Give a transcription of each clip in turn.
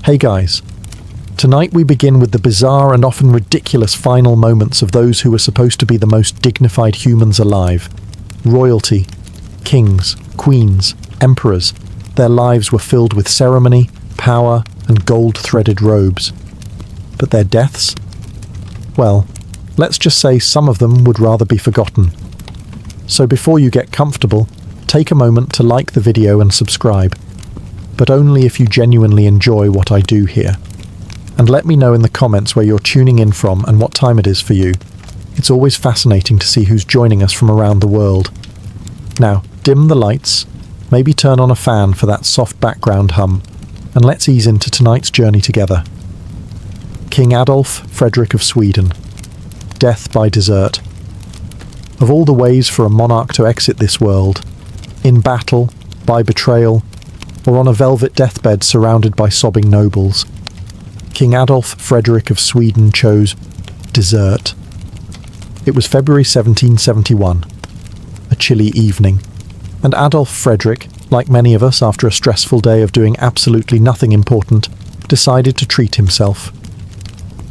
Hey guys, tonight we begin with the bizarre and often ridiculous final moments of those who were supposed to be the most dignified humans alive. Royalty, kings, queens, emperors. Their lives were filled with ceremony, power, and gold-threaded robes. But their deaths? Well, let's just say some of them would rather be forgotten. So before you get comfortable, take a moment to like the video and subscribe. But only if you genuinely enjoy what I do here. And let me know in the comments where you're tuning in from and what time it is for you. It's always fascinating to see who's joining us from around the world. Now, dim the lights, maybe turn on a fan for that soft background hum, and let's ease into tonight's journey together. King Adolf Frederick of Sweden. Death by desert. Of all the ways for a monarch to exit this world, in battle, by betrayal, or on a velvet deathbed surrounded by sobbing nobles, King Adolf Frederick of Sweden chose desert. It was February 1771, a chilly evening, and Adolf Frederick, like many of us after a stressful day of doing absolutely nothing important, decided to treat himself.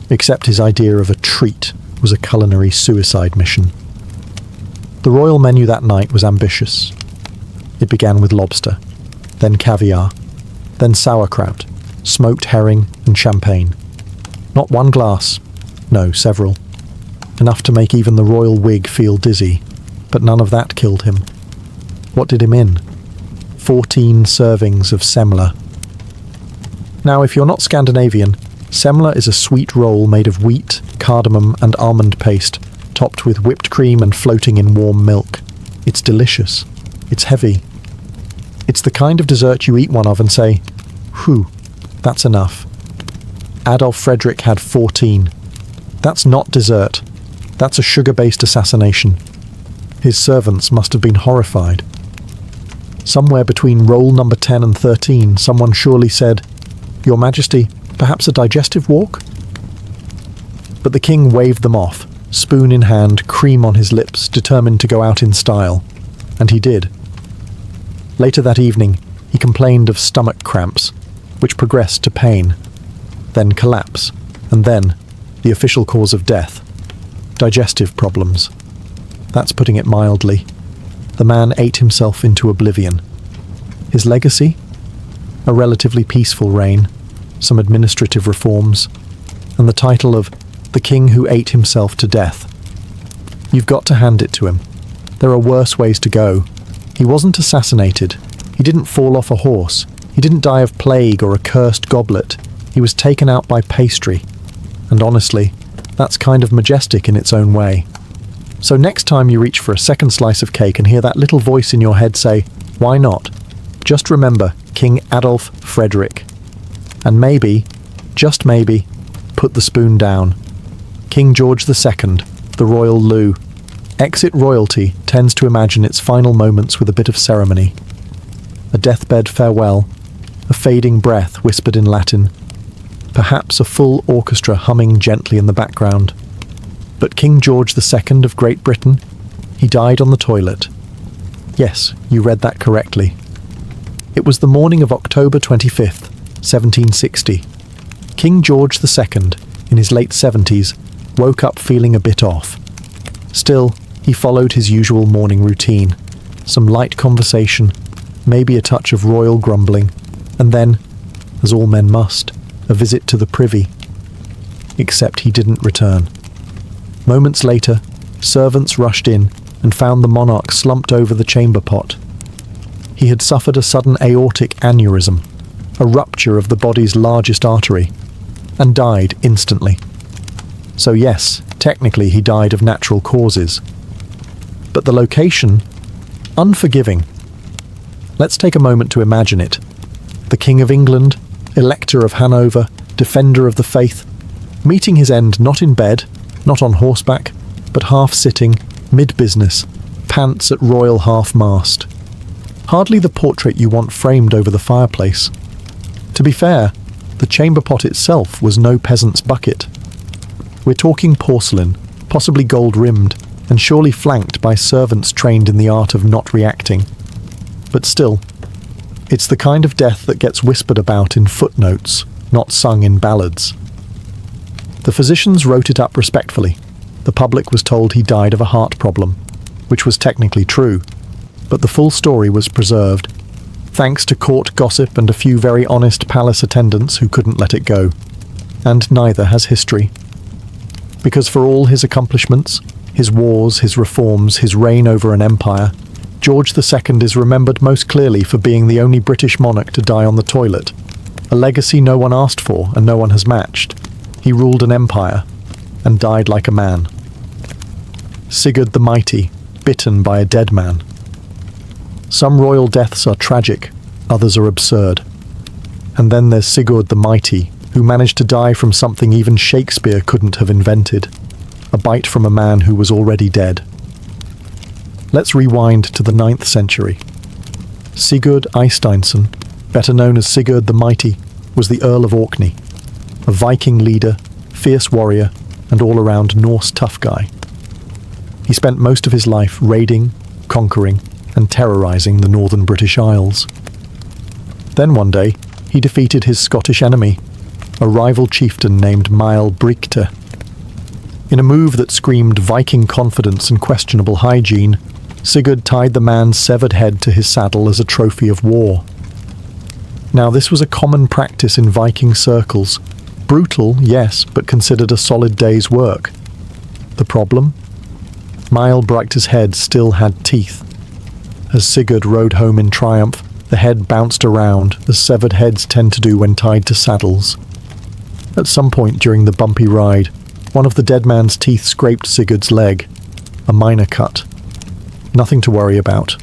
Except his idea of a treat was a culinary suicide mission. The royal menu that night was ambitious. It began with lobster, then caviar, then sauerkraut, smoked herring and champagne. Not one glass, no, several. Enough to make even the royal wig feel dizzy, but none of that killed him. What did him in? 14 servings of semla. Now, if you're not Scandinavian, semla is a sweet roll made of wheat, cardamom and almond paste, topped with whipped cream and floating in warm milk. It's delicious. It's heavy. It's the kind of dessert you eat one of and say, "Whew, that's enough." Adolf Frederick had 14. That's not dessert. That's a sugar-based assassination. His servants must have been horrified. Somewhere between roll number 10 and 13, someone surely said, "Your Majesty, perhaps a digestive walk?" But the king waved them off, spoon in hand, cream on his lips, determined to go out in style. And he did. Later that evening, he complained of stomach cramps, which progressed to pain, then collapse, and then the official cause of death, digestive problems. That's putting it mildly. The man ate himself into oblivion. His legacy? A relatively peaceful reign, some administrative reforms, and the title of the king who ate himself to death. You've got to hand it to him. There are worse ways to go. He wasn't assassinated. He didn't fall off a horse. He didn't die of plague or a cursed goblet. He was taken out by pastry. And honestly, that's kind of majestic in its own way. So next time you reach for a second slice of cake and hear that little voice in your head say, "Why not?" just remember King Adolf Frederick. And maybe, just maybe, put the spoon down. King George II, the royal Lou. Exit royalty tends to imagine its final moments with a bit of ceremony. A deathbed farewell, a fading breath whispered in Latin, perhaps a full orchestra humming gently in the background. But King George II of Great Britain, he died on the toilet. Yes, you read that correctly. It was the morning of October 25th, 1760. King George II, in his late 70s, woke up feeling a bit off. Still, he followed his usual morning routine. Some light conversation, maybe a touch of royal grumbling, and then, as all men must, a visit to the privy. Except he didn't return. Moments later, servants rushed in and found the monarch slumped over the chamber pot. He had suffered a sudden aortic aneurysm, a rupture of the body's largest artery, and died instantly. So yes, technically he died of natural causes. But the location? Unforgiving. Let's take a moment to imagine it. The King of England, Elector of Hanover, defender of the faith, meeting his end not in bed, not on horseback, but half-sitting, mid-business, pants at royal half-mast. Hardly the portrait you want framed over the fireplace. To be fair, the chamber pot itself was no peasant's bucket. We're talking porcelain, possibly gold-rimmed, and surely flanked by servants trained in the art of not reacting. But still, it's the kind of death that gets whispered about in footnotes, not sung in ballads. The physicians wrote it up respectfully. The public was told he died of a heart problem, which was technically true, but the full story was preserved, thanks to court gossip and a few very honest palace attendants who couldn't let it go. And neither has history. Because for all his accomplishments, his wars, his reforms, his reign over an empire, George II is remembered most clearly for being the only British monarch to die on the toilet, a legacy no one asked for and no one has matched. He ruled an empire and died like a man. Sigurd the Mighty, bitten by a dead man. Some royal deaths are tragic, others are absurd. And then there's Sigurd the Mighty, who managed to die from something even Shakespeare couldn't have invented, a bite from a man who was already dead. Let's rewind to the 9th century. Sigurd Eysteinsson, better known as Sigurd the Mighty, was the Earl of Orkney, a Viking leader, fierce warrior, and all-around Norse tough guy. He spent most of his life raiding, conquering, and terrorising the northern British Isles. Then one day, he defeated his Scottish enemy, a rival chieftain named Mael Brigte. In a move that screamed Viking confidence and questionable hygiene, Sigurd tied the man's severed head to his saddle as a trophy of war. Now, this was a common practice in Viking circles. Brutal, yes, but considered a solid day's work. The problem? Mael Brigte's head still had teeth. As Sigurd rode home in triumph, the head bounced around, as severed heads tend to do when tied to saddles. At some point during the bumpy ride, one of the dead man's teeth scraped Sigurd's leg. A minor cut. Nothing to worry about.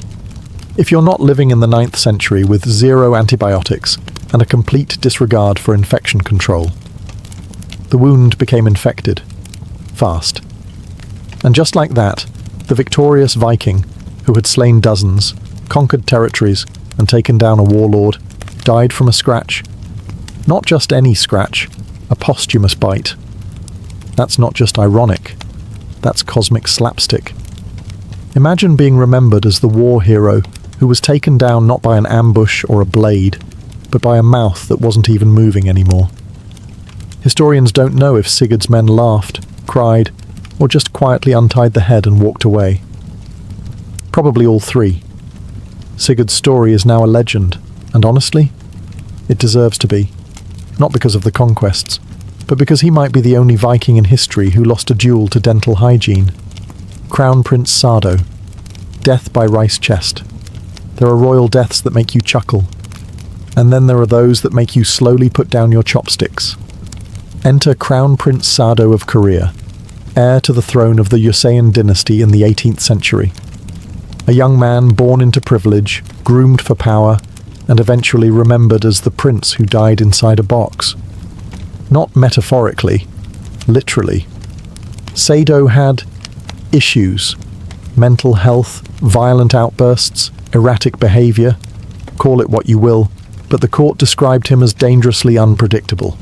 If you're not living in the 9th century with zero antibiotics and a complete disregard for infection control. The wound became infected. Fast. And just like that, the victorious Viking, who had slain dozens, conquered territories, and taken down a warlord, died from a scratch. Not just any scratch, a posthumous bite. That's not just ironic, that's cosmic slapstick. Imagine being remembered as the war hero who was taken down not by an ambush or a blade, but by a mouth that wasn't even moving anymore. Historians don't know if Sigurd's men laughed, cried, or just quietly untied the head and walked away. Probably all three. Sigurd's story is now a legend, and honestly, it deserves to be. Not because of the conquests, but because he might be the only Viking in history who lost a duel to dental hygiene. Crown Prince Sardo. Death by rice chest. There are royal deaths that make you chuckle, and then there are those that make you slowly put down your chopsticks. Enter Crown Prince Sardo of Korea, heir to the throne of the Joseon dynasty in the 18th century. A young man born into privilege, groomed for power, and eventually remembered as the prince who died inside a box. Not metaphorically, literally. Sardo had issues. Mental health, violent outbursts, erratic behaviour. Call it what you will, but the court described him as dangerously unpredictable.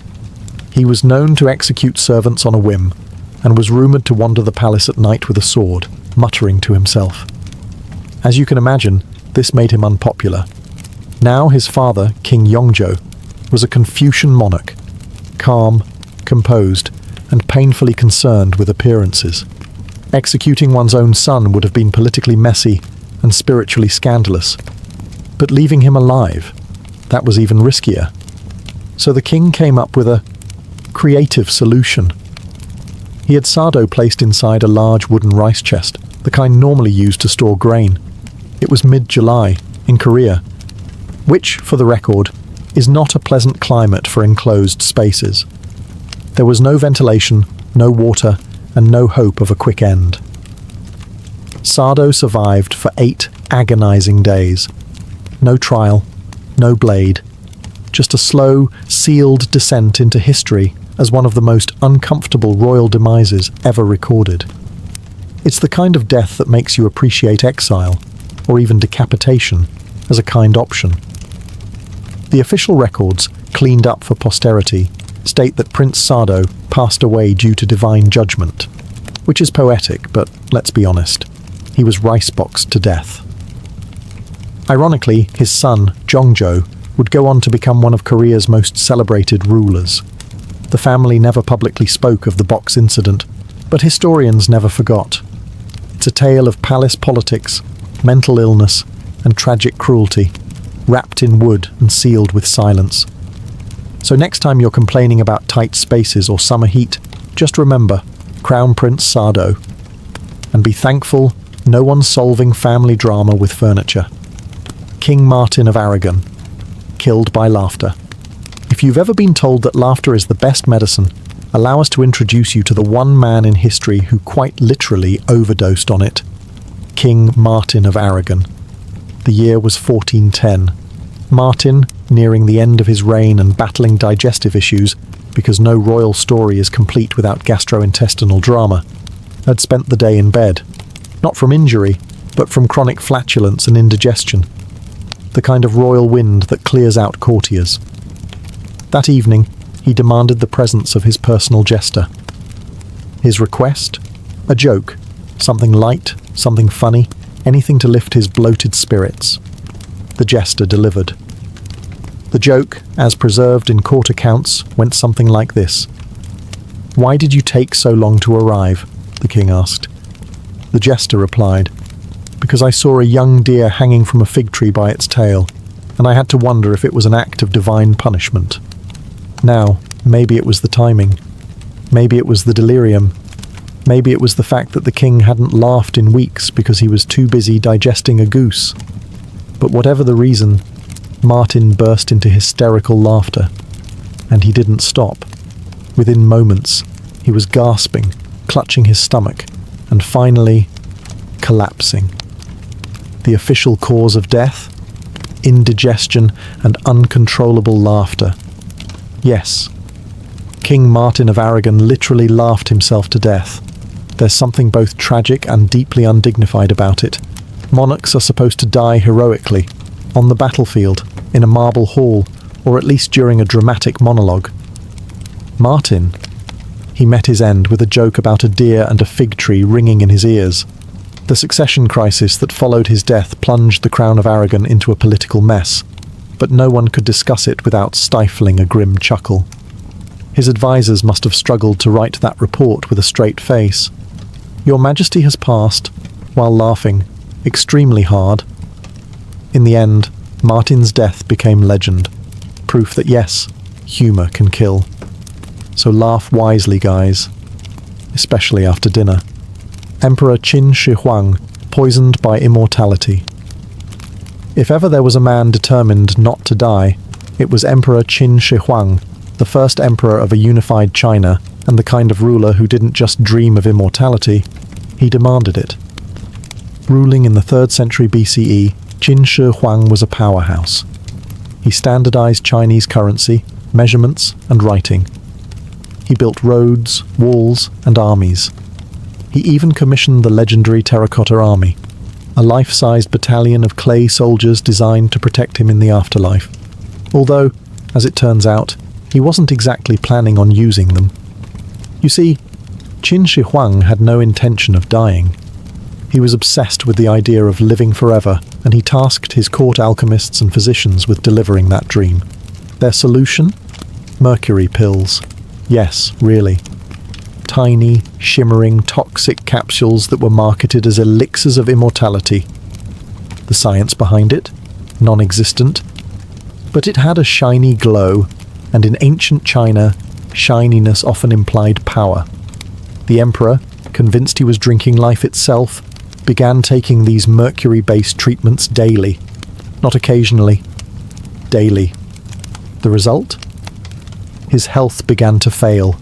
He was known to execute servants on a whim, and was rumoured to wander the palace at night with a sword, muttering to himself. As you can imagine, this made him unpopular. Now his father, King Yongjo, was a Confucian monarch, calm, composed, and painfully concerned with appearances. Executing one's own son would have been politically messy and spiritually scandalous, but leaving him alive, that was even riskier. So the king came up with a creative solution. He had Sardo placed inside a large wooden rice chest, the kind normally used to store grain. It was mid-July, in Korea, which, for the record, is not a pleasant climate for enclosed spaces. There was no ventilation, no water, and no hope of a quick end. Sardo survived for 8 agonizing days. No trial, no blade, just a slow, sealed descent into history as one of the most uncomfortable royal demises ever recorded. It's the kind of death that makes you appreciate exile, or even decapitation, as a kind option. The official records, cleaned up for posterity, state that Prince Sardo passed away due to divine judgment, which is poetic, but let's be honest, he was rice-boxed to death. Ironically, his son, Jongjo, would go on to become one of Korea's most celebrated rulers. The family never publicly spoke of the box incident, but historians never forgot. It's a tale of palace politics, mental illness, and tragic cruelty, wrapped in wood and sealed with silence. So next time you're complaining about tight spaces or summer heat, just remember Crown Prince Sado. And be thankful no one's solving family drama with furniture. King Martin of Aragon, killed by laughter. If you've ever been told that laughter is the best medicine, allow us to introduce you to the one man in history who quite literally overdosed on it. King Martin of Aragon. The year was 1410. Martin, nearing the end of his reign and battling digestive issues, because no royal story is complete without gastrointestinal drama, had spent the day in bed. Not from injury, but from chronic flatulence and indigestion. The kind of royal wind that clears out courtiers. That evening, he demanded the presence of his personal jester. His request? A joke. Something light, something funny, anything to lift his bloated spirits. The jester delivered. The joke, as preserved in court accounts, went something like this. "Why did you take so long to arrive?" the king asked. The jester replied, "Because I saw a young deer hanging from a fig tree by its tail, and I had to wonder if it was an act of divine punishment." Now, maybe it was the timing. Maybe it was the delirium. Maybe it was the fact that the king hadn't laughed in weeks because he was too busy digesting a goose. But whatever the reason, Martin burst into hysterical laughter. And he didn't stop. Within moments, he was gasping, clutching his stomach, and finally, collapsing. The official cause of death? Indigestion and uncontrollable laughter. Yes, King Martin of Aragon literally laughed himself to death. There's something both tragic and deeply undignified about it. Monarchs are supposed to die heroically, on the battlefield, in a marble hall, or at least during a dramatic monologue. Martin, he met his end with a joke about a deer and a fig tree ringing in his ears. The succession crisis that followed his death plunged the Crown of Aragon into a political mess, but no one could discuss it without stifling a grim chuckle. His advisors must have struggled to write that report with a straight face. Your Majesty has passed, while laughing, extremely hard. In the end, Martin's death became legend, proof that yes, humour can kill. So laugh wisely, guys, especially after dinner. Emperor Qin Shi Huang, poisoned by immortality. If ever there was a man determined not to die, it was Emperor Qin Shi Huang, the first emperor of a unified China, and the kind of ruler who didn't just dream of immortality, he demanded it. Ruling in the 3rd century BCE, Qin Shi Huang was a powerhouse. He standardized Chinese currency, measurements, and writing. He built roads, walls, and armies. He even commissioned the legendary Terracotta Army, a life-sized battalion of clay soldiers designed to protect him in the afterlife. Although, as it turns out, he wasn't exactly planning on using them. You see, Qin Shi Huang had no intention of dying. He was obsessed with the idea of living forever, and he tasked his court alchemists and physicians with delivering that dream. Their solution? Mercury pills. Yes, really. Tiny, shimmering, toxic capsules that were marketed as elixirs of immortality. The science behind it? Non-existent. But it had a shiny glow, and in ancient China, shininess often implied power. The emperor, convinced he was drinking life itself, began taking these mercury-based treatments daily. Not occasionally. Daily. The result? His health began to fail.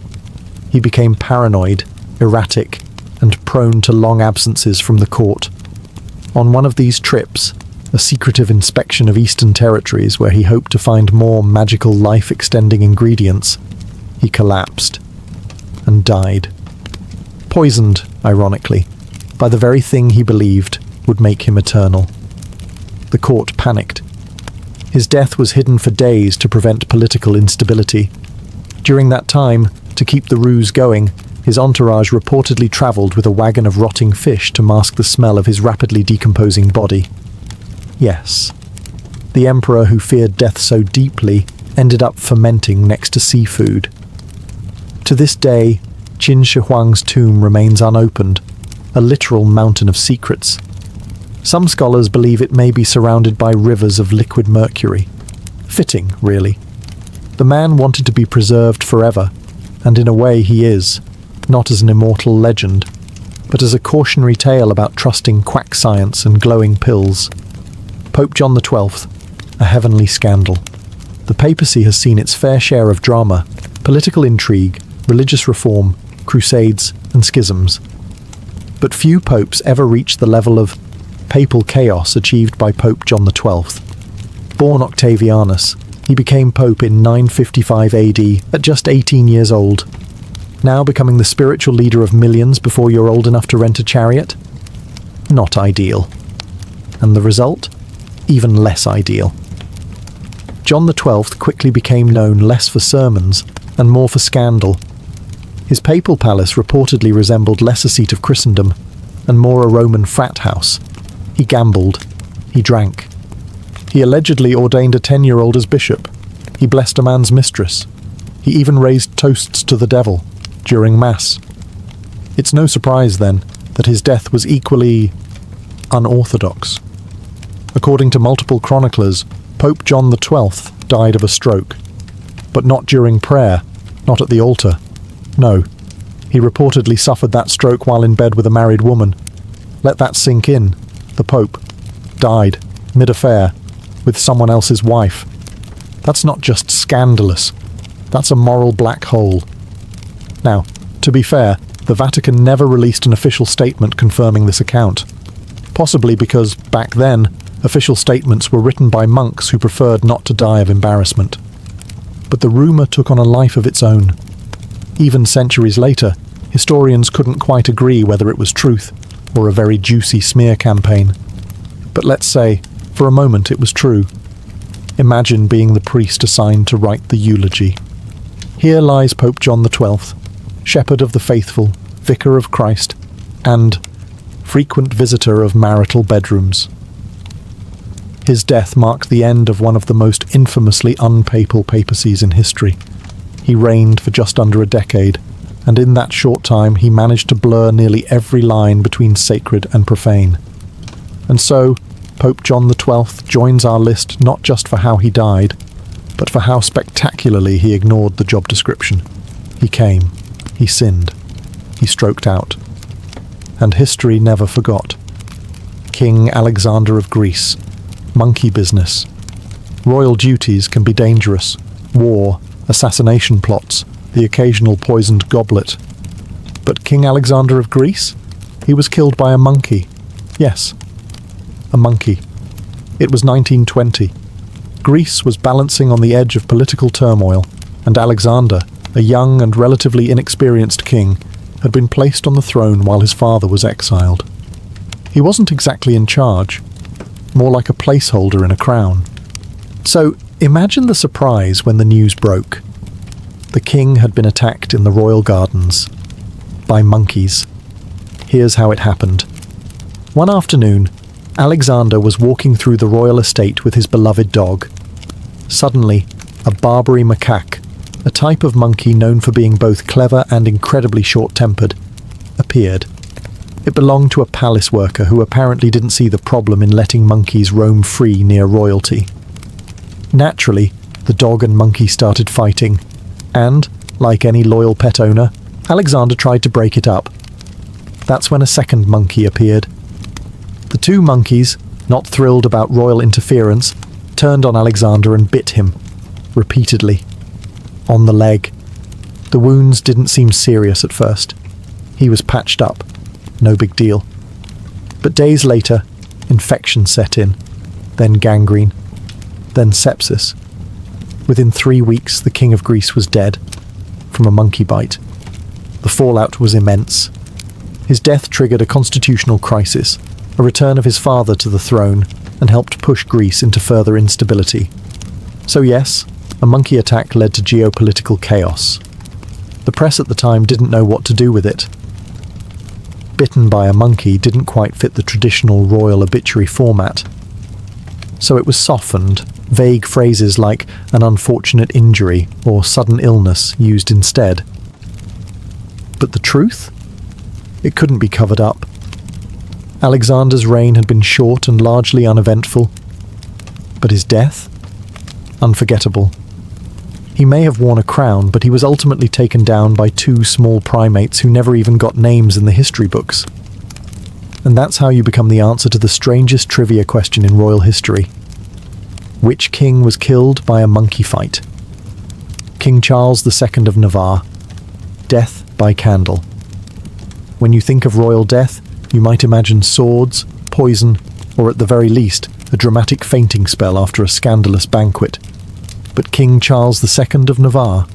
He became paranoid, erratic, and prone to long absences from the court. On one of these trips, a secretive inspection of Eastern territories where he hoped to find more magical life-extending ingredients, he collapsed and died. Poisoned, ironically, by the very thing he believed would make him eternal. The court panicked. His death was hidden for days to prevent political instability. During that time, to keep the ruse going, his entourage reportedly travelled with a wagon of rotting fish to mask the smell of his rapidly decomposing body. Yes, The emperor who feared death so deeply ended up fermenting next to seafood. To this day, Qin Shi Huang's tomb remains unopened, a literal mountain of secrets. Some scholars believe it may be surrounded by rivers of liquid mercury. Fitting, really. The man wanted to be preserved forever, and in a way he is, not as an immortal legend, but as a cautionary tale about trusting quack science and glowing pills. Pope John XII, a heavenly scandal. The papacy has seen its fair share of drama, political intrigue, religious reform, crusades, and schisms. But few popes ever reached the level of papal chaos achieved by Pope John XII. Born Octavianus, he became pope in 955 AD at just 18 years old. Now becoming the spiritual leader of millions before you're old enough to rent a chariot? Not ideal. And the result? Even less ideal. John XII quickly became known less for sermons and more for scandal. His papal palace reportedly resembled less a seat of Christendom and more a Roman frat house. He gambled. He drank. He allegedly ordained a 10-year-old as bishop. He blessed a man's mistress. He even raised toasts to the devil during Mass. It's no surprise, then, that his death was equally unorthodox. According to multiple chroniclers, Pope John XII died of a stroke. But not during prayer, not at the altar. No, he reportedly suffered that stroke while in bed with a married woman. Let that sink in. The Pope died, mid-affair, with someone else's wife. That's not just scandalous. That's a moral black hole. Now, to be fair, the Vatican never released an official statement confirming this account. Possibly because, back then, official statements were written by monks who preferred not to die of embarrassment. But the rumour took on a life of its own. Even centuries later, historians couldn't quite agree whether it was truth or a very juicy smear campaign. But let's say, for a moment, it was true. Imagine being the priest assigned to write the eulogy. Here lies Pope John XII, shepherd of the faithful, vicar of Christ, and frequent visitor of marital bedrooms. His death marked the end of one of the most infamously unpapal papacies in history. He reigned for just under a decade, and in that short time he managed to blur nearly every line between sacred and profane. And so, Pope John XII joins our list not just for how he died, but for how spectacularly he ignored the job description. He came, he sinned, he stroked out. And history never forgot. King Alexander of Greece. Monkey business. Royal duties can be dangerous. War, assassination plots, the occasional poisoned goblet. But King Alexander of Greece? He was killed by a monkey. Yes, a monkey. It was 1920. Greece was balancing on the edge of political turmoil, and Alexander, a young and relatively inexperienced king, had been placed on the throne while his father was exiled. He wasn't exactly in charge, more like a placeholder in a crown. So imagine the surprise when the news broke. The king had been attacked in the royal gardens by monkeys. Here's how it happened. One afternoon, Alexander was walking through the royal estate with his beloved dog. Suddenly, a Barbary macaque, a type of monkey known for being both clever and incredibly short-tempered, appeared. It belonged to a palace worker who apparently didn't see the problem in letting monkeys roam free near royalty. Naturally, the dog and monkey started fighting, and, like any loyal pet owner, Alexander tried to break it up. That's when a second monkey appeared. The two monkeys, not thrilled about royal interference, turned on Alexander and bit him, repeatedly. On the leg. The wounds didn't seem serious at first. He was patched up. No big deal. But days later, infection set in, then gangrene, then sepsis. Within 3 weeks, the King of Greece was dead, from a monkey bite. The fallout was immense. His death triggered a constitutional crisis, a return of his father to the throne, and helped push Greece into further instability. So yes, a monkey attack led to geopolitical chaos. The press at the time didn't know what to do with it. Bitten by a monkey didn't quite fit the traditional royal obituary format. so it was softened, vague phrases like an unfortunate injury or sudden illness used instead. But the truth? It couldn't be covered up. Alexander's reign had been short and largely uneventful, but his death? Unforgettable. He may have worn a crown, but he was ultimately taken down by two small primates who never even got names in the history books. And that's how you become the answer to the strangest trivia question in royal history. Which king was killed by a monkey fight? King Charles II of Navarre. Death by candle. When you think of royal death, you might imagine swords, poison, or at the very least, a dramatic fainting spell after a scandalous banquet. But King Charles II of Navarre,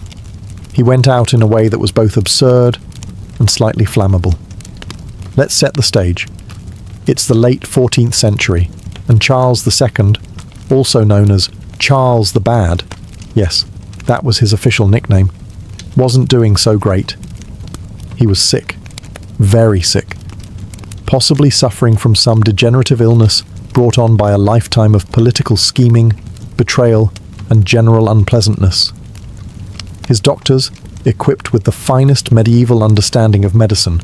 he went out in a way that was both absurd and slightly flammable. Let's set the stage. It's the late 14th century, and Charles II, also known as Charles the Bad, yes, that was his official nickname, wasn't doing so great. He was sick, very sick, possibly suffering from some degenerative illness brought on by a lifetime of political scheming, betrayal, and general unpleasantness. His doctors, equipped with the finest medieval understanding of medicine,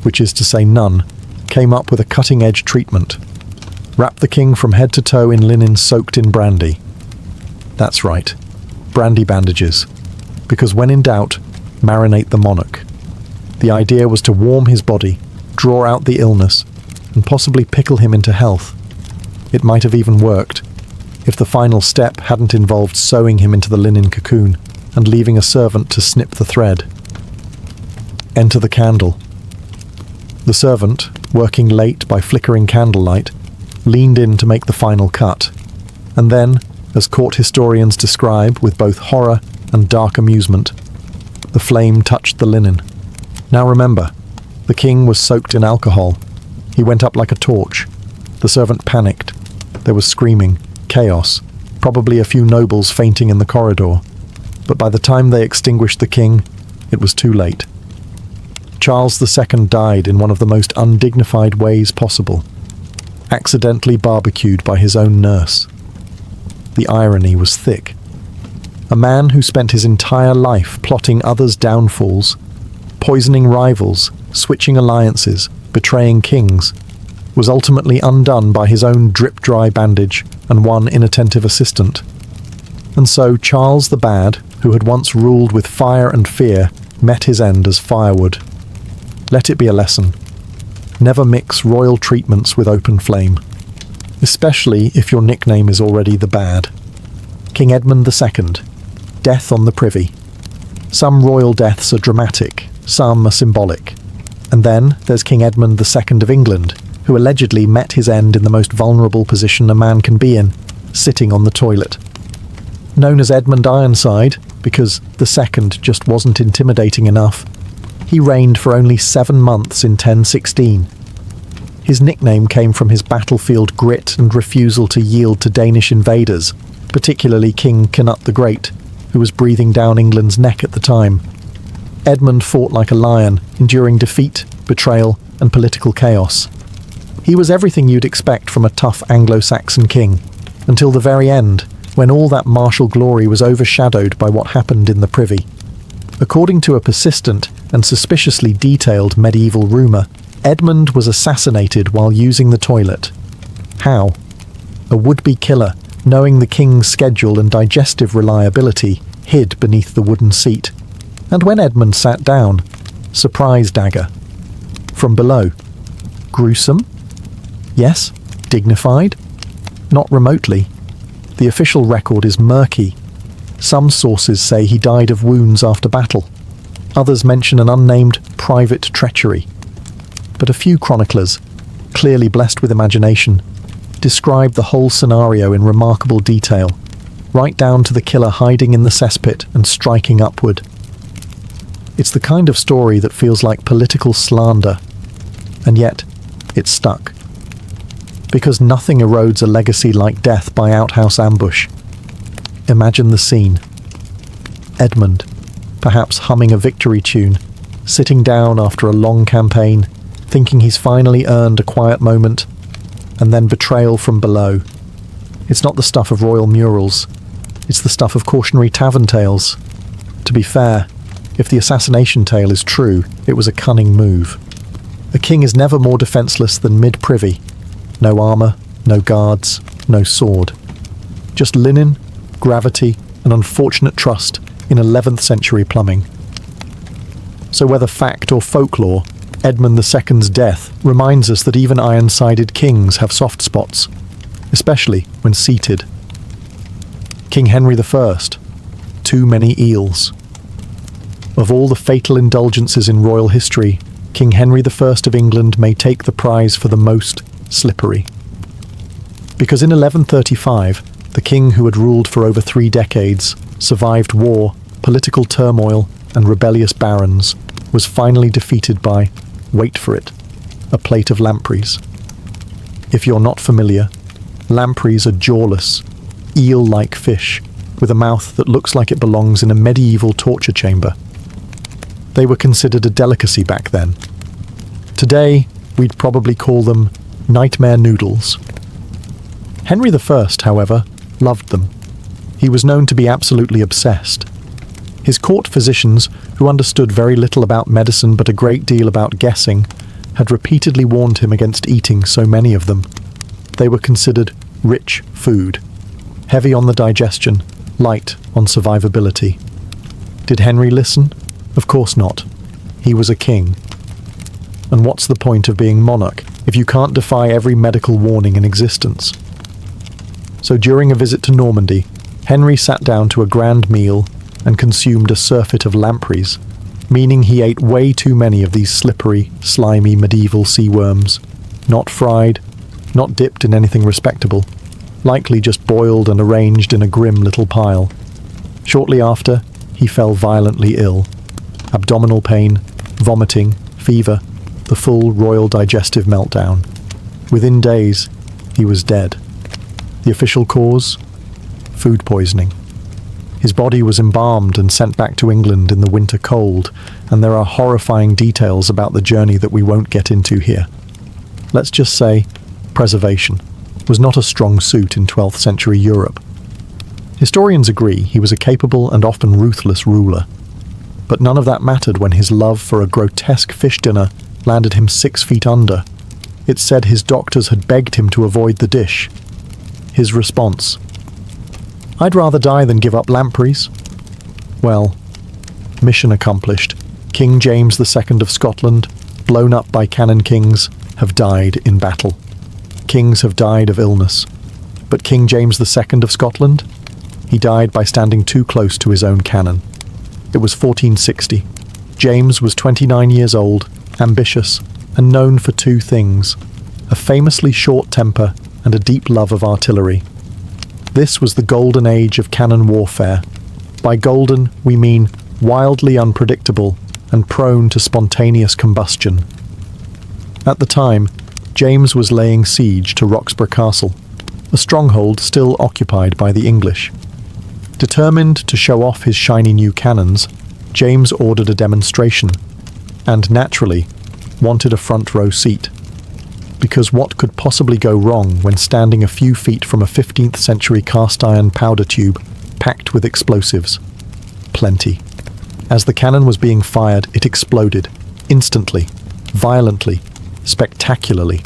which is to say none, came up with a cutting-edge treatment. Wrap the king from head to toe in linen soaked in brandy. That's right, brandy bandages. Because when in doubt, marinate the monarch. The idea was to warm his body, draw out the illness, and possibly pickle him into health. It might have even worked, if the final step hadn't involved sewing him into the linen cocoon and leaving a servant to snip the thread. Enter the candle. The servant, working late by flickering candlelight, leaned in to make the final cut, and then, as court historians describe with both horror and dark amusement, the flame touched the linen. Now remember, the king was soaked in alcohol. He went up like a torch. The servant panicked. There was screaming, chaos, probably a few nobles fainting in the corridor. But by the time they extinguished the king, it was too late. Charles II died in one of the most undignified ways possible, accidentally barbecued by his own nurse. The irony was thick. A man who spent his entire life plotting others' downfalls, poisoning rivals, switching alliances, betraying kings, was ultimately undone by his own drip-dry bandage and one inattentive assistant. And so Charles the Bad, who had once ruled with fire and fear, met his end as firewood. Let it be a lesson. Never mix royal treatments with open flame, especially if your nickname is already the Bad. King Edmund II. Death on the privy. Some royal deaths are dramatic, some are symbolic. And then there's King Edmund II of England, who allegedly met his end in the most vulnerable position a man can be in, sitting on the toilet. Known as Edmund Ironside, because the second just wasn't intimidating enough, he reigned for only 7 months in 1016. His nickname came from his battlefield grit and refusal to yield to Danish invaders, particularly King Canute the Great, who was breathing down England's neck at the time. Edmund fought like a lion, enduring defeat, betrayal, and political chaos. He was everything you'd expect from a tough Anglo-Saxon king, until the very end, when all that martial glory was overshadowed by what happened in the privy. According to a persistent and suspiciously detailed medieval rumour, Edmund was assassinated while using the toilet. How? A would-be killer, knowing the king's schedule and digestive reliability, hid beneath the wooden seat. And when Edmund sat down, surprise dagger. From below. Gruesome? Yes. Dignified? Not remotely. The official record is murky. Some sources say he died of wounds after battle. Others mention an unnamed private treachery. But a few chroniclers, clearly blessed with imagination, describe the whole scenario in remarkable detail, right down to the killer hiding in the cesspit and striking upward. It's the kind of story that feels like political slander, and yet it's stuck. Because nothing erodes a legacy like death by outhouse ambush. Imagine the scene. Edmund, perhaps humming a victory tune, sitting down after a long campaign, thinking he's finally earned a quiet moment, and then betrayal from below. It's not the stuff of royal murals. It's the stuff of cautionary tavern tales. To be fair, if the assassination tale is true, it was a cunning move. A king is never more defenceless than mid-privy. No armour, no guards, no sword. Just linen, gravity, and unfortunate trust in 11th century plumbing. So whether fact or folklore, Edmund II's death reminds us that even iron-sided kings have soft spots, especially when seated. King Henry I, too many eels. Of all the fatal indulgences in royal history, King Henry I of England may take the prize for the most slippery. Because in 1135, the king who had ruled for over 3 decades, survived war, political turmoil, and rebellious barons, was finally defeated by, wait for it, a plate of lampreys. If you're not familiar, lampreys are jawless, eel-like fish, with a mouth that looks like it belongs in a medieval torture chamber. They were considered a delicacy back then. Today, we'd probably call them nightmare noodles. Henry I, however, loved them. He was known to be absolutely obsessed. His court physicians, who understood very little about medicine but a great deal about guessing, had repeatedly warned him against eating so many of them. They were considered rich food, heavy on the digestion, light on survivability. Did Henry listen? Of course not. He was a king. And what's the point of being monarch if you can't defy every medical warning in existence? So during a visit to Normandy, Henry sat down to a grand meal and consumed a surfeit of lampreys, meaning he ate way too many of these slippery, slimy medieval sea worms, not fried, not dipped in anything respectable, likely just boiled and arranged in a grim little pile. Shortly after, he fell violently ill. Abdominal pain, vomiting, fever, the full royal digestive meltdown. Within days, he was dead. The official cause? Food poisoning. His body was embalmed and sent back to England in the winter cold, and there are horrifying details about the journey that we won't get into here. Let's just say, preservation was not a strong suit in 12th century Europe. Historians agree he was a capable and often ruthless ruler. But none of that mattered when his love for a grotesque fish dinner landed him 6 feet under. It's said his doctors had begged him to avoid the dish. His response: "I'd rather die than give up lampreys." Well, mission accomplished. King James II of Scotland, blown up by cannon kings, have died in battle. Kings have died of illness. But King James II of Scotland? He died by standing too close to his own cannon. It was 1460. James was 29 years old, ambitious, and known for 2 things: a famously short temper and a deep love of artillery. This was the golden age of cannon warfare. By golden, we mean wildly unpredictable and prone to spontaneous combustion. At the time, James was laying siege to Roxburgh Castle, a stronghold still occupied by the English. Determined to show off his shiny new cannons, James ordered a demonstration, and naturally, wanted a front row seat. Because what could possibly go wrong when standing a few feet from a 15th century cast iron powder tube packed with explosives? Plenty. As the cannon was being fired, it exploded, instantly, violently, spectacularly.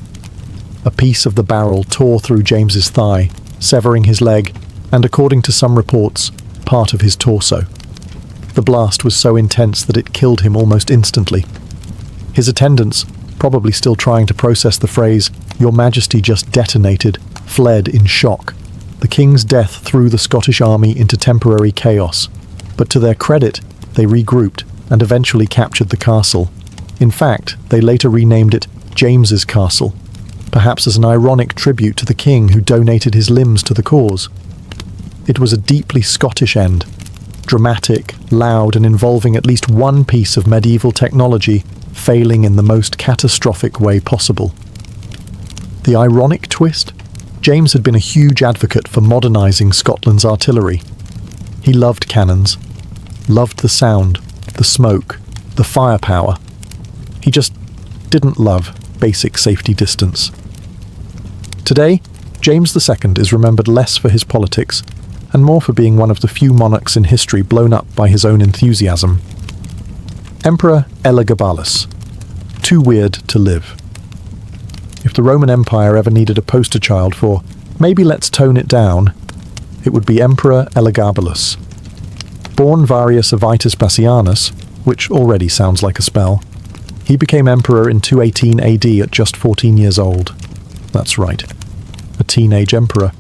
A piece of the barrel tore through James's thigh, severing his leg, and according to some reports, part of his torso. The blast was so intense that it killed him almost instantly. His attendants, probably still trying to process the phrase, "Your Majesty just detonated," fled in shock. The king's death threw the Scottish army into temporary chaos, but to their credit, they regrouped and eventually captured the castle. In fact, they later renamed it James's Castle, perhaps as an ironic tribute to the king who donated his limbs to the cause. It was a deeply Scottish end, dramatic, loud, and involving at least one piece of medieval technology failing in the most catastrophic way possible. The ironic twist? James had been a huge advocate for modernising Scotland's artillery. He loved cannons, loved the sound, the smoke, the firepower. He just didn't love basic safety distance. Today, James II is remembered less for his politics and more for being one of the few monarchs in history blown up by his own enthusiasm. Emperor Elagabalus. Too weird to live. If the Roman Empire ever needed a poster child for maybe let's tone it down, it would be Emperor Elagabalus. Born Varius Avitus Bassianus, which already sounds like a spell, he became emperor in 218 AD at just 14 years old. That's right, a teenage emperor.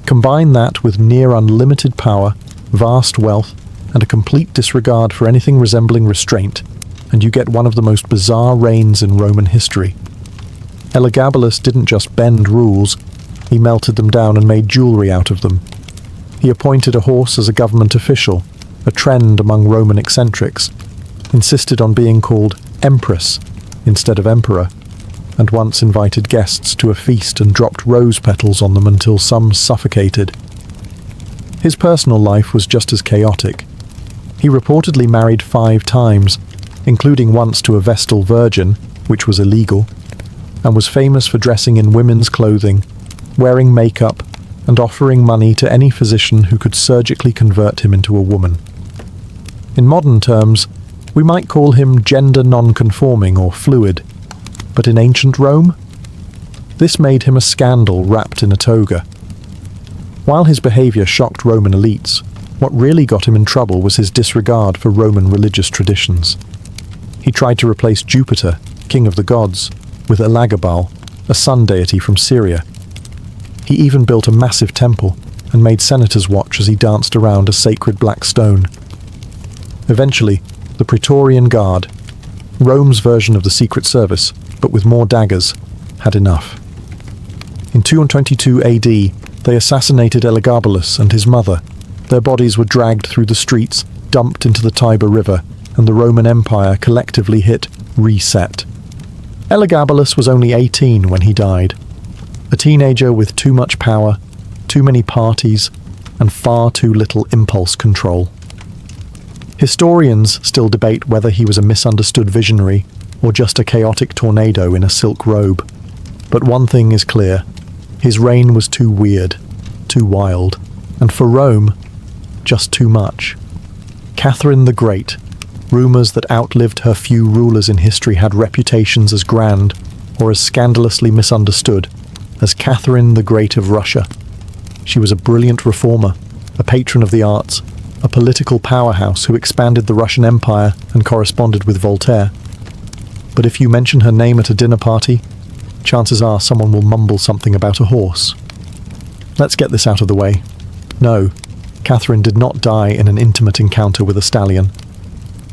Combine that with near unlimited power, vast wealth, and a complete disregard for anything resembling restraint, and you get one of the most bizarre reigns in Roman history. Elagabalus didn't just bend rules, he melted them down and made jewelry out of them. He appointed a horse as a government official, a trend among Roman eccentrics, insisted on being called empress instead of emperor, and once invited guests to a feast and dropped rose petals on them until some suffocated. His personal life was just as chaotic. He reportedly married 5 times, including once to a Vestal virgin, which was illegal, and was famous for dressing in women's clothing, wearing makeup, and offering money to any physician who could surgically convert him into a woman. In modern terms, we might call him gender non-conforming or fluid, but in ancient Rome, this made him a scandal wrapped in a toga. While his behaviour shocked Roman elites, what really got him in trouble was his disregard for Roman religious traditions. He tried to replace Jupiter, king of the gods, with Elagabal, a sun deity from Syria. He even built a massive temple and made senators watch as he danced around a sacred black stone. Eventually, the Praetorian Guard, Rome's version of the Secret Service, but with more daggers, had enough. In 222 AD, they assassinated Elagabalus and his mother. Their bodies were dragged through the streets, dumped into the Tiber River, and the Roman Empire collectively hit reset. Elagabalus was only 18 when he died. A teenager with too much power, too many parties, and far too little impulse control. Historians still debate whether he was a misunderstood visionary or just a chaotic tornado in a silk robe. But one thing is clear: his reign was too weird, too wild, and for Rome, just too much. Catherine the Great, rumours that outlived her few rulers in history had reputations as grand or as scandalously misunderstood as Catherine the Great of Russia. She was a brilliant reformer, a patron of the arts, a political powerhouse who expanded the Russian Empire and corresponded with Voltaire. But if you mention her name at a dinner party, chances are someone will mumble something about a horse. Let's get this out of the way. No, Catherine did not die in an intimate encounter with a stallion.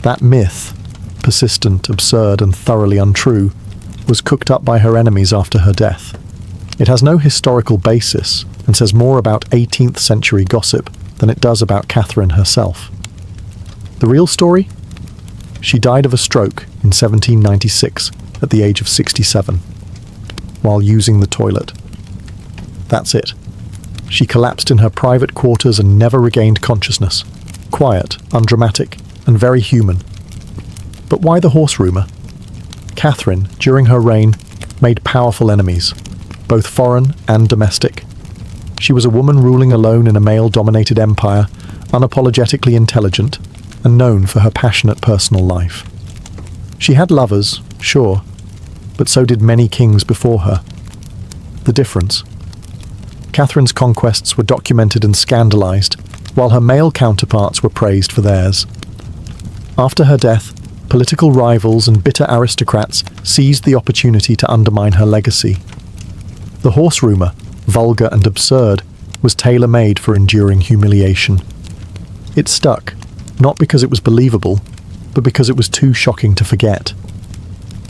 That myth, persistent, absurd, and thoroughly untrue, was cooked up by her enemies after her death. It has no historical basis and says more about 18th century gossip than it does about Catherine herself. The real story? She died of a stroke in 1796 at the age of 67, while using the toilet. That's it. She collapsed in her private quarters and never regained consciousness. Quiet, undramatic, and very human. But why the horse rumour? Catherine, during her reign, made powerful enemies, both foreign and domestic. She was a woman ruling alone in a male-dominated empire, unapologetically intelligent, and known for her passionate personal life. She had lovers, sure, but so did many kings before her. The difference? Catherine's conquests were documented and scandalized, while her male counterparts were praised for theirs. After her death, political rivals and bitter aristocrats seized the opportunity to undermine her legacy. The horse rumour, vulgar and absurd, was tailor-made for enduring humiliation. It stuck, not because it was believable, but because it was too shocking to forget.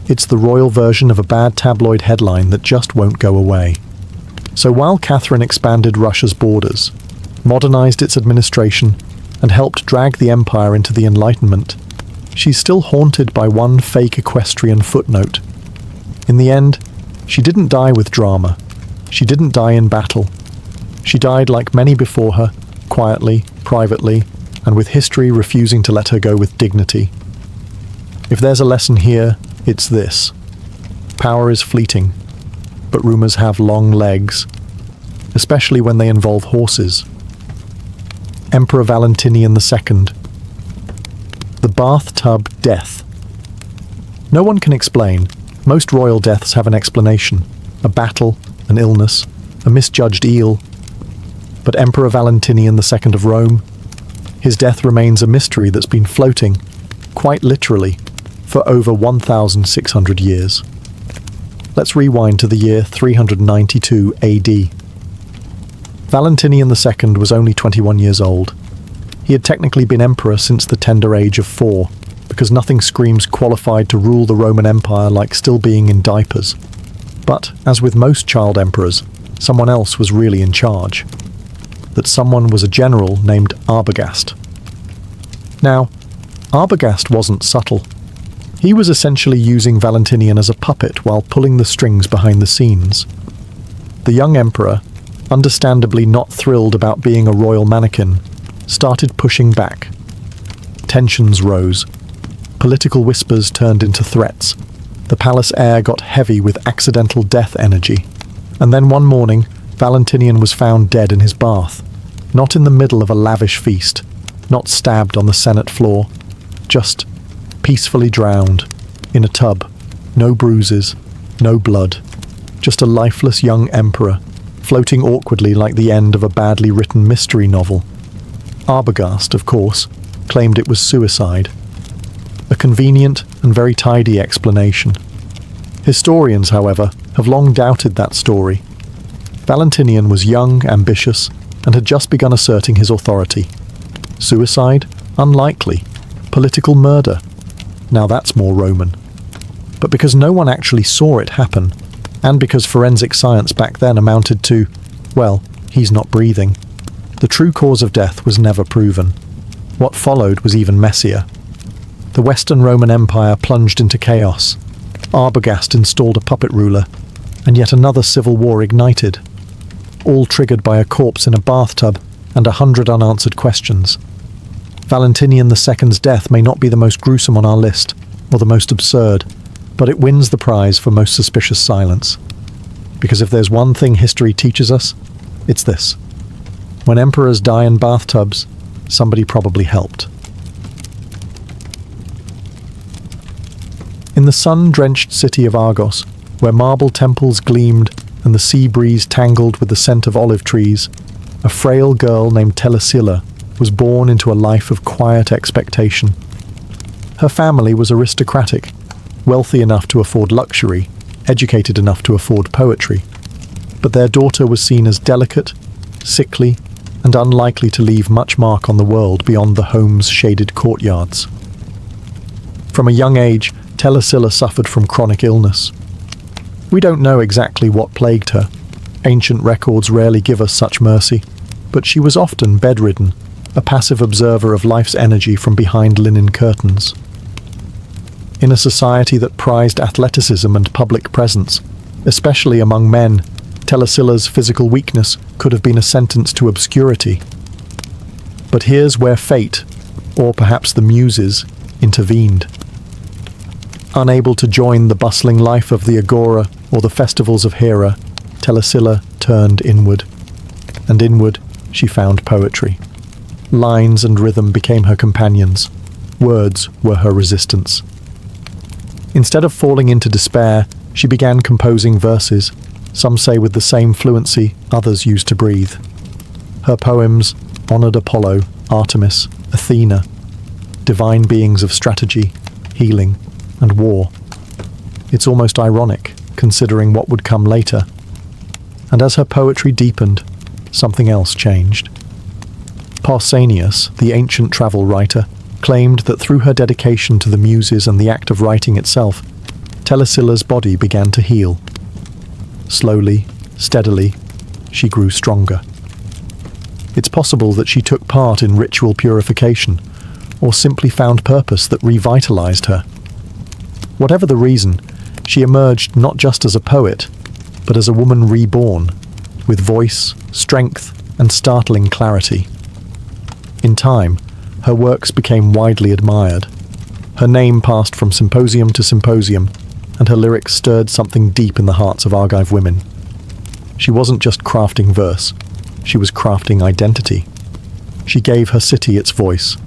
It's the royal version of a bad tabloid headline that just won't go away. So while Catherine expanded Russia's borders, modernized its administration, and helped drag the empire into the Enlightenment, she's still haunted by one fake equestrian footnote. In the end, she didn't die with drama. She didn't die in battle. She died like many before her, quietly, privately, and with history refusing to let her go with dignity. If there's a lesson here, it's this. Power is fleeting, but rumours have long legs, especially when they involve horses. Emperor Valentinian II. The bathtub death. No one can explain. Most royal deaths have an explanation. A battle, an illness, a misjudged eel. But Emperor Valentinian II of Rome, his death remains a mystery that's been floating, quite literally, for over 1,600 years. Let's rewind to the year 392 AD. Valentinian II was only 21 years old. He had technically been emperor since the tender age of 4, because nothing screams qualified to rule the Roman Empire like still being in diapers. But, as with most child emperors, someone else was really in charge. That someone was a general named Arbogast. Now, Arbogast wasn't subtle. He was essentially using Valentinian as a puppet while pulling the strings behind the scenes. The young emperor, understandably not thrilled about being a royal mannequin, started pushing back. Tensions rose. Political whispers turned into threats. The palace air got heavy with accidental death energy. And then one morning, Valentinian was found dead in his bath. Not in the middle of a lavish feast. Not stabbed on the Senate floor. Just peacefully drowned. In a tub. No bruises. No blood. Just a lifeless young emperor, floating awkwardly like the end of a badly written mystery novel. Arbogast, of course, claimed it was suicide. A convenient and very tidy explanation. Historians, however, have long doubted that story. Valentinian was young, ambitious, and had just begun asserting his authority. Suicide? Unlikely. Political murder? Now that's more Roman. But because no one actually saw it happen, and because forensic science back then amounted to, well, he's not breathing, the true cause of death was never proven. What followed was even messier. The Western Roman Empire plunged into chaos. Arbogast installed a puppet ruler, and yet another civil war ignited. All triggered by a corpse in a bathtub and 100 unanswered questions. Valentinian II's death may not be the most gruesome on our list, or the most absurd, but it wins the prize for most suspicious silence. Because if there's one thing history teaches us, it's this. When emperors die in bathtubs, somebody probably helped. In the sun-drenched city of Argos, where marble temples gleamed and the sea breeze tangled with the scent of olive trees, a frail girl named Telesilla was born into a life of quiet expectation. Her family was aristocratic, wealthy enough to afford luxury, educated enough to afford poetry, but their daughter was seen as delicate, sickly, and unlikely to leave much mark on the world beyond the home's shaded courtyards. From a young age, Telesilla suffered from chronic illness. We don't know exactly what plagued her. Ancient records rarely give us such mercy, but she was often bedridden, a passive observer of life's energy from behind linen curtains. In a society that prized athleticism and public presence, especially among men, Telesilla's physical weakness could have been a sentence to obscurity. But here's where fate, or perhaps the muses, intervened. Unable to join the bustling life of the agora or the festivals of Hera, Telesilla turned inward. And inward, she found poetry. Lines and rhythm became her companions. Words were her resistance. Instead of falling into despair, she began composing verses, some say with the same fluency others used to breathe. Her poems honored Apollo, Artemis, Athena, divine beings of strategy, healing, and war. It's almost ironic, considering what would come later. And as her poetry deepened, something else changed. Pausanias, the ancient travel writer, claimed that through her dedication to the muses and the act of writing itself, Telesilla's body began to heal. Slowly, steadily, she grew stronger. It's possible that she took part in ritual purification, or simply found purpose that revitalized her. Whatever the reason, she emerged not just as a poet, but as a woman reborn, with voice, strength, and startling clarity. In time, her works became widely admired. Her name passed from symposium to symposium, and her lyrics stirred something deep in the hearts of Argive women. She wasn't just crafting verse, she was crafting identity. She gave her city its voice.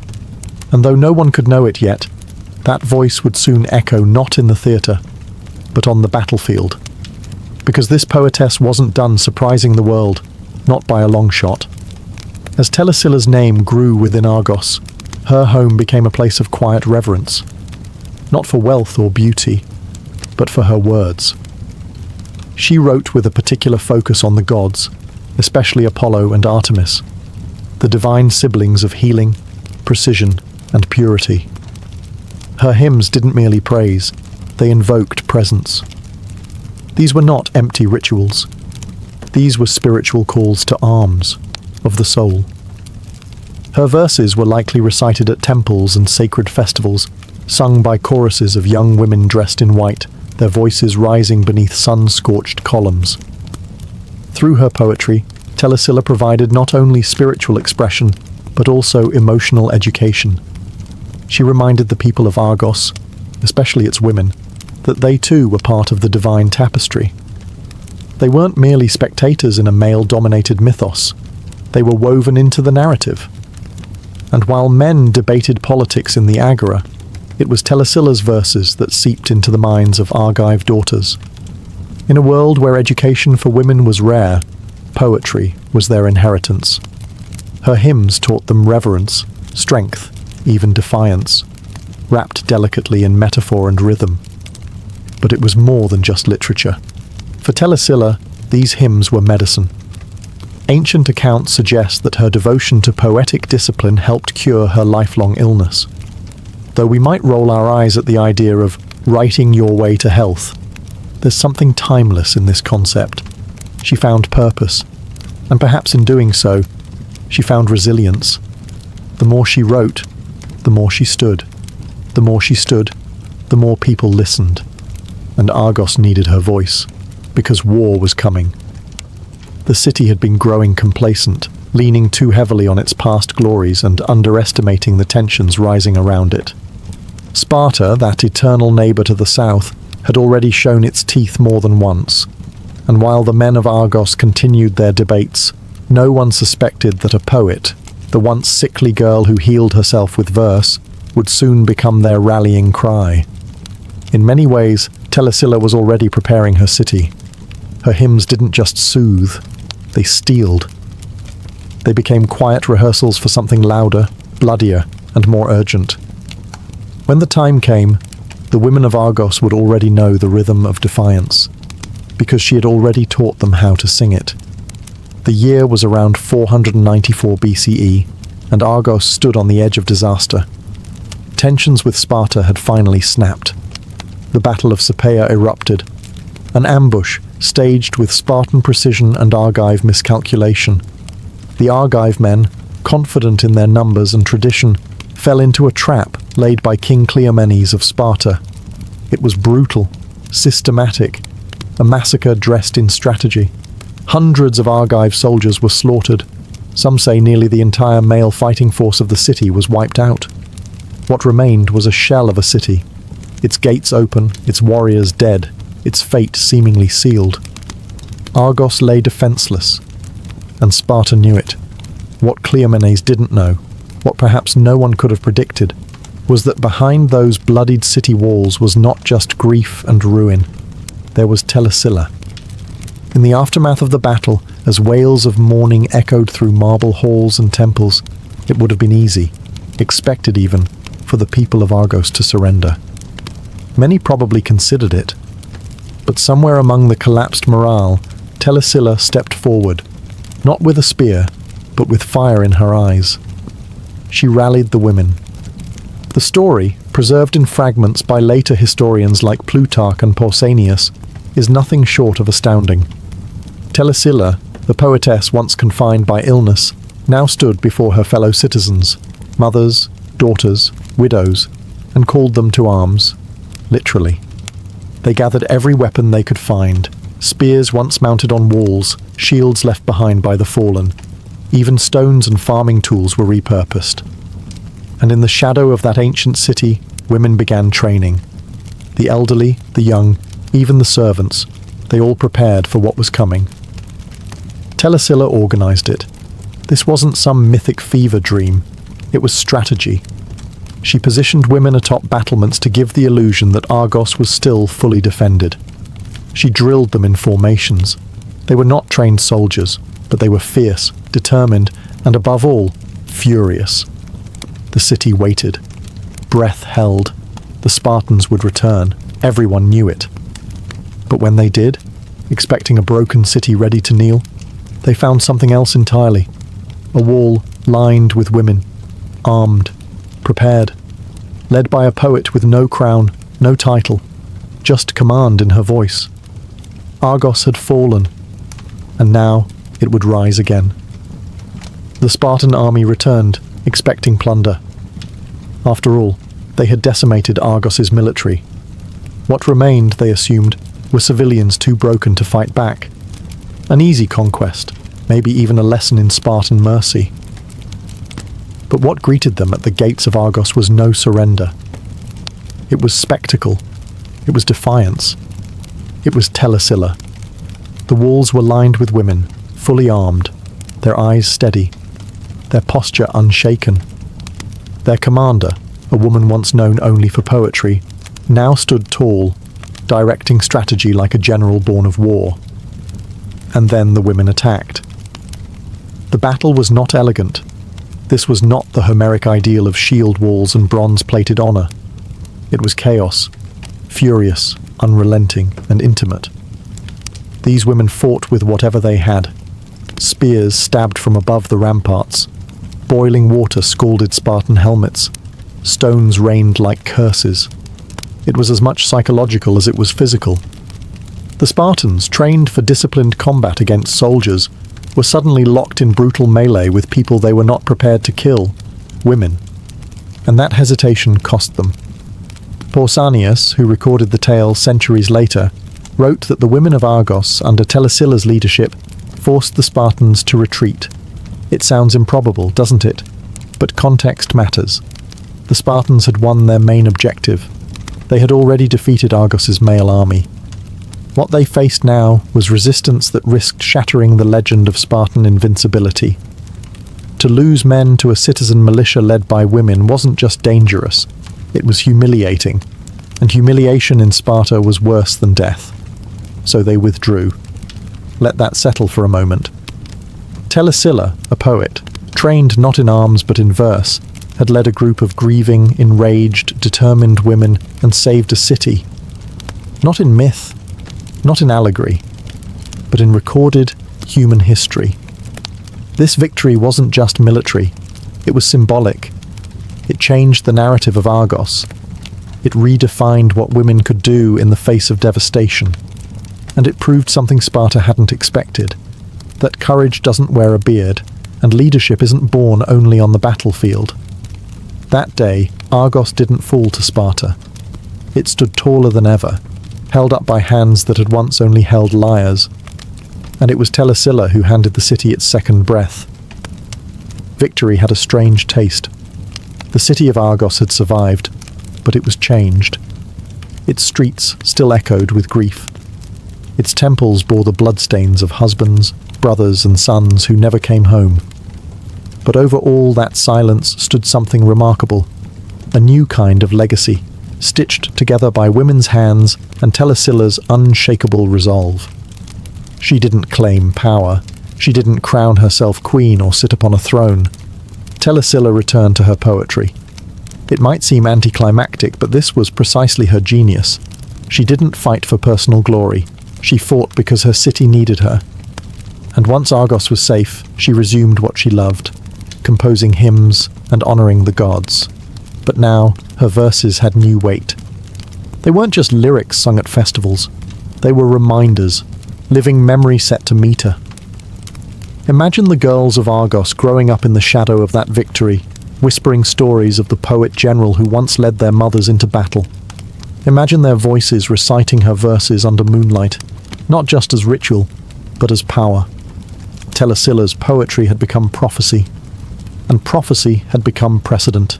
And though no one could know it yet, that voice would soon echo not in the theatre, but on the battlefield. Because this poetess wasn't done surprising the world, not by a long shot. As Telesilla's name grew within Argos, her home became a place of quiet reverence, not for wealth or beauty, but for her words. She wrote with a particular focus on the gods, especially Apollo and Artemis, the divine siblings of healing, precision, and purity. Her hymns didn't merely praise, they invoked presence. These were not empty rituals. These were spiritual calls to arms, of the soul. Her verses were likely recited at temples and sacred festivals, sung by choruses of young women dressed in white, their voices rising beneath sun-scorched columns. Through her poetry, Telesilla provided not only spiritual expression, but also emotional education. She reminded the people of Argos, especially its women, that they too were part of the divine tapestry. They weren't merely spectators in a male-dominated mythos. They were woven into the narrative. And while men debated politics in the Agora, it was Telesilla's verses that seeped into the minds of Argive daughters. In a world where education for women was rare, poetry was their inheritance. Her hymns taught them reverence, strength, even defiance, wrapped delicately in metaphor and rhythm. But it was more than just literature. For Telesilla, these hymns were medicine. Ancient accounts suggest that her devotion to poetic discipline helped cure her lifelong illness. Though we might roll our eyes at the idea of writing your way to health, there's something timeless in this concept. She found purpose, and perhaps in doing so, she found resilience. The more she wrote, the more she stood. The more she stood, the more people listened. And Argos needed her voice, because war was coming. The city had been growing complacent, leaning too heavily on its past glories and underestimating the tensions rising around it. Sparta, that eternal neighbour to the south, had already shown its teeth more than once, and while the men of Argos continued their debates, no one suspected that a poet, the once sickly girl who healed herself with verse, would soon become their rallying cry. In many ways, Telesilla was already preparing her city. Her hymns didn't just soothe, they steeled. They became quiet rehearsals for something louder, bloodier, and more urgent. When the time came, the women of Argos would already know the rhythm of defiance, because she had already taught them how to sing it. The year was around 494 BCE, and Argos stood on the edge of disaster. Tensions with Sparta had finally snapped. The Battle of Sapea erupted, an ambush staged with Spartan precision and Argive miscalculation. The Argive men, confident in their numbers and tradition, fell into a trap laid by King Cleomenes of Sparta. It was brutal, systematic, a massacre dressed in strategy. Hundreds of Argive soldiers were slaughtered. Some say nearly the entire male fighting force of the city was wiped out. What remained was a shell of a city, its gates open, its warriors dead, its fate seemingly sealed. Argos lay defenseless, and Sparta knew it. What Cleomenes didn't know, what perhaps no one could have predicted, was that behind those bloodied city walls was not just grief and ruin. There was Telesilla. In the aftermath of the battle, as wails of mourning echoed through marble halls and temples, it would have been easy, expected even, for the people of Argos to surrender. Many probably considered it. But somewhere among the collapsed morale, Telesilla stepped forward, not with a spear, but with fire in her eyes. She rallied the women. The story, preserved in fragments by later historians like Plutarch and Pausanias, is nothing short of astounding. Telesilla, the poetess once confined by illness, now stood before her fellow citizens, mothers, daughters, widows, and called them to arms, literally. They gathered every weapon they could find, spears once mounted on walls, shields left behind by the fallen. Even stones and farming tools were repurposed. And in the shadow of that ancient city, women began training. The elderly, the young, even the servants, they all prepared for what was coming. Telesilla organized it. This wasn't some mythic fever dream. It was strategy. She positioned women atop battlements to give the illusion that Argos was still fully defended. She drilled them in formations. They were not trained soldiers, but they were fierce, determined, and above all, furious. The city waited. Breath held. The Spartans would return. Everyone knew it. But when they did, expecting a broken city ready to kneel, they found something else entirely. A wall lined with women, armed, prepared, led by a poet with no crown, no title, just command in her voice. Argos had fallen, and now it would rise again. The Spartan army returned, expecting plunder. After all, they had decimated Argos's military. What remained, they assumed, were civilians too broken to fight back. An easy conquest, maybe even a lesson in Spartan mercy. But what greeted them at the gates of Argos was no surrender. It was spectacle. It was defiance. It was Telesilla. The walls were lined with women, fully armed, their eyes steady, their posture unshaken. Their commander, a woman once known only for poetry, now stood tall, directing strategy like a general born of war. And then the women attacked. The battle was not elegant. This was not the Homeric ideal of shield walls and bronze-plated honor. It was chaos, furious, unrelenting, and intimate. These women fought with whatever they had. Spears stabbed from above the ramparts. Boiling water scalded Spartan helmets. Stones rained like curses. It was as much psychological as it was physical. The Spartans, trained for disciplined combat against soldiers, were suddenly locked in brutal melee with people they were not prepared to kill, women. And that hesitation cost them. Pausanias, who recorded the tale centuries later, wrote that the women of Argos, under Telesilla's leadership, forced the Spartans to retreat. It sounds improbable, doesn't it? But context matters. The Spartans had won their main objective. They had already defeated Argos's male army. What they faced now was resistance that risked shattering the legend of Spartan invincibility. To lose men to a citizen militia led by women wasn't just dangerous, it was humiliating, and humiliation in Sparta was worse than death. So they withdrew. Let that settle for a moment. Telesilla, a poet, trained not in arms but in verse, had led a group of grieving, enraged, determined women and saved a city. Not in myth, not in allegory, but in recorded human history. This victory wasn't just military, it was symbolic. It changed the narrative of Argos. It redefined what women could do in the face of devastation. And it proved something Sparta hadn't expected, that courage doesn't wear a beard, and leadership isn't born only on the battlefield. That day, Argos didn't fall to Sparta. It stood taller than ever, held up by hands that had once only held lyres. And it was Telesilla who handed the city its second breath. Victory had a strange taste. The city of Argos had survived, but it was changed. Its streets still echoed with grief. Its temples bore the bloodstains of husbands, brothers, and sons who never came home. But over all that silence stood something remarkable, a new kind of legacy, stitched together by women's hands and Telesilla's unshakable resolve. She didn't claim power. She didn't crown herself queen or sit upon a throne. Telesilla returned to her poetry. It might seem anticlimactic, but this was precisely her genius. She didn't fight for personal glory. She fought because her city needed her. And once Argos was safe, she resumed what she loved, composing hymns and honoring the gods. But now, her verses had new weight. They weren't just lyrics sung at festivals. They were reminders, living memory set to meter. Imagine the girls of Argos growing up in the shadow of that victory, whispering stories of the poet general who once led their mothers into battle. Imagine their voices reciting her verses under moonlight, not just as ritual, but as power. Telesilla's poetry had become prophecy, and prophecy had become precedent.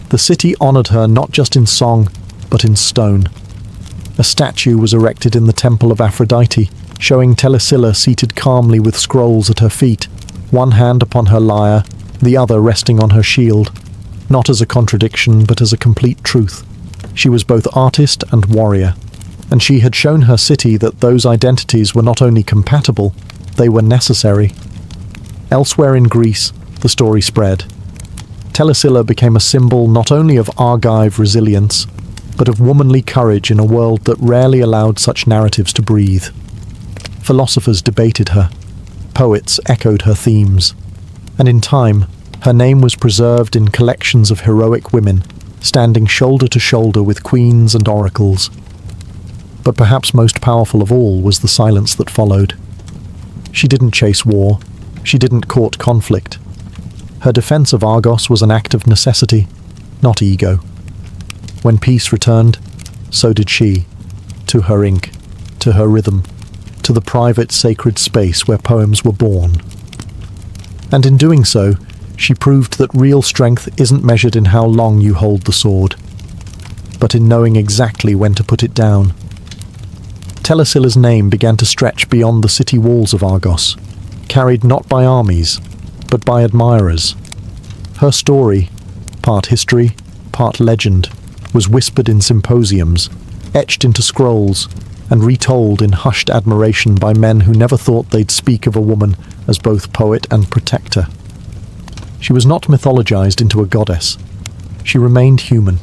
The city honored her not just in song, but in stone. A statue was erected in the temple of Aphrodite, showing Telesilla seated calmly with scrolls at her feet, one hand upon her lyre, the other resting on her shield, not as a contradiction but as a complete truth. She was both artist and warrior, and she had shown her city that those identities were not only compatible, they were necessary. Elsewhere in Greece, the story spread. Telesilla became a symbol not only of Argive resilience, but of womanly courage in a world that rarely allowed such narratives to breathe. Philosophers debated her, poets echoed her themes, and in time, her name was preserved in collections of heroic women, standing shoulder to shoulder with queens and oracles. But perhaps most powerful of all was the silence that followed. She didn't chase war, she didn't court conflict. Her defense of Argos was an act of necessity, not ego. When peace returned, so did she, to her ink, to her rhythm, to the private sacred space where poems were born. And in doing so, she proved that real strength isn't measured in how long you hold the sword, but in knowing exactly when to put it down. Telesilla's name began to stretch beyond the city walls of Argos, carried not by armies, but by admirers. Her story, part history, part legend, was whispered in symposiums, etched into scrolls, and retold in hushed admiration by men who never thought they'd speak of a woman as both poet and protector. She was not mythologized into a goddess. She remained human,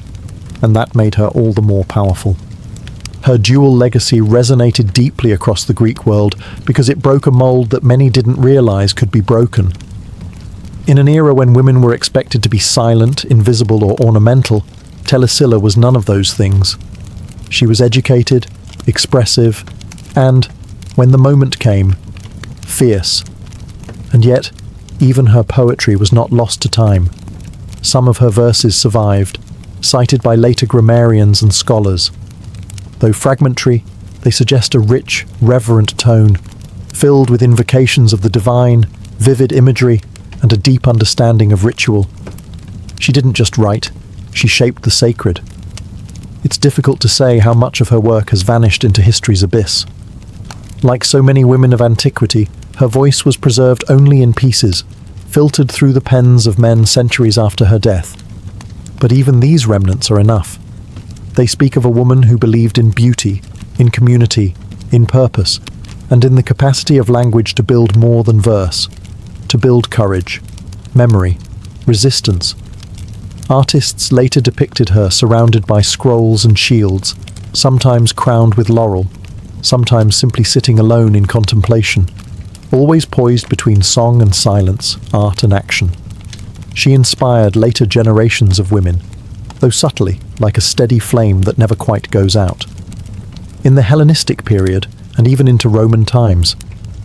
and that made her all the more powerful. Her dual legacy resonated deeply across the Greek world because it broke a mold that many didn't realize could be broken. In an era when women were expected to be silent, invisible, or ornamental, Telesilla was none of those things. She was educated, expressive, and, when the moment came, fierce. And yet, even her poetry was not lost to time. Some of her verses survived, cited by later grammarians and scholars. Though fragmentary, they suggest a rich, reverent tone, filled with invocations of the divine, vivid imagery, and a deep understanding of ritual. She didn't just write, she shaped the sacred. It's difficult to say how much of her work has vanished into history's abyss. Like so many women of antiquity, her voice was preserved only in pieces, filtered through the pens of men centuries after her death. But even these remnants are enough. They speak of a woman who believed in beauty, in community, in purpose, and in the capacity of language to build more than verse, to build courage, memory, resistance. Artists later depicted her surrounded by scrolls and shields, sometimes crowned with laurel, sometimes simply sitting alone in contemplation, always poised between song and silence, art and action. She inspired later generations of women, though subtly, like a steady flame that never quite goes out. In the Hellenistic period, and even into Roman times,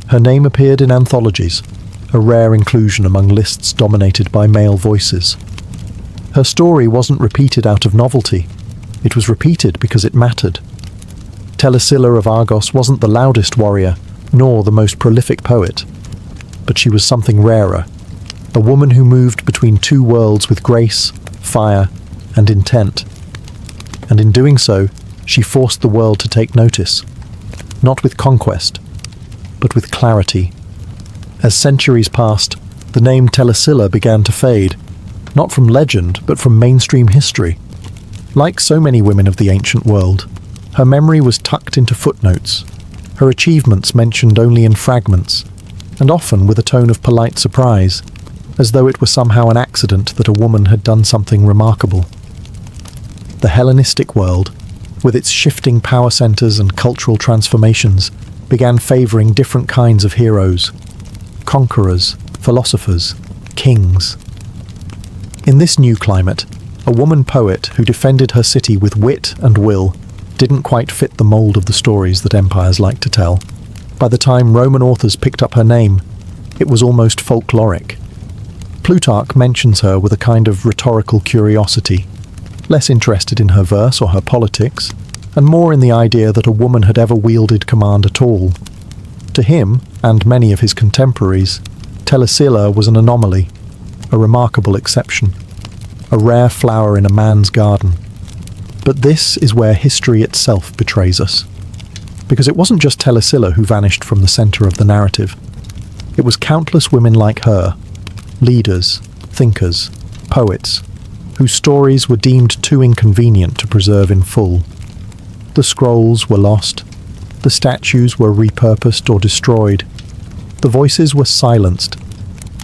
her name appeared in anthologies, a rare inclusion among lists dominated by male voices. Her story wasn't repeated out of novelty, it was repeated because it mattered. Telesilla of Argos wasn't the loudest warrior, nor the most prolific poet, but she was something rarer, a woman who moved between two worlds with grace, fire, and intent. And in doing so, she forced the world to take notice, not with conquest, but with clarity. As centuries passed, the name Telesilla began to fade, not from legend, but from mainstream history. Like so many women of the ancient world, her memory was tucked into footnotes, her achievements mentioned only in fragments, and often with a tone of polite surprise, as though it were somehow an accident that a woman had done something remarkable. The Hellenistic world, with its shifting power centers and cultural transformations, began favoring different kinds of heroes: conquerors, philosophers, kings. In this new climate, a woman poet who defended her city with wit and will didn't quite fit the mold of the stories that empires like to tell. By the time Roman authors picked up her name, it was almost folkloric. Plutarch mentions her with a kind of rhetorical curiosity, less interested in her verse or her politics, and more in the idea that a woman had ever wielded command at all. To him, and many of his contemporaries, Telesilla was an anomaly, a remarkable exception, a rare flower in a man's garden. But this is where history itself betrays us. Because it wasn't just Telesilla who vanished from the center of the narrative. It was countless women like her, leaders, thinkers, poets, whose stories were deemed too inconvenient to preserve in full. The scrolls were lost, the statues were repurposed or destroyed, the voices were silenced,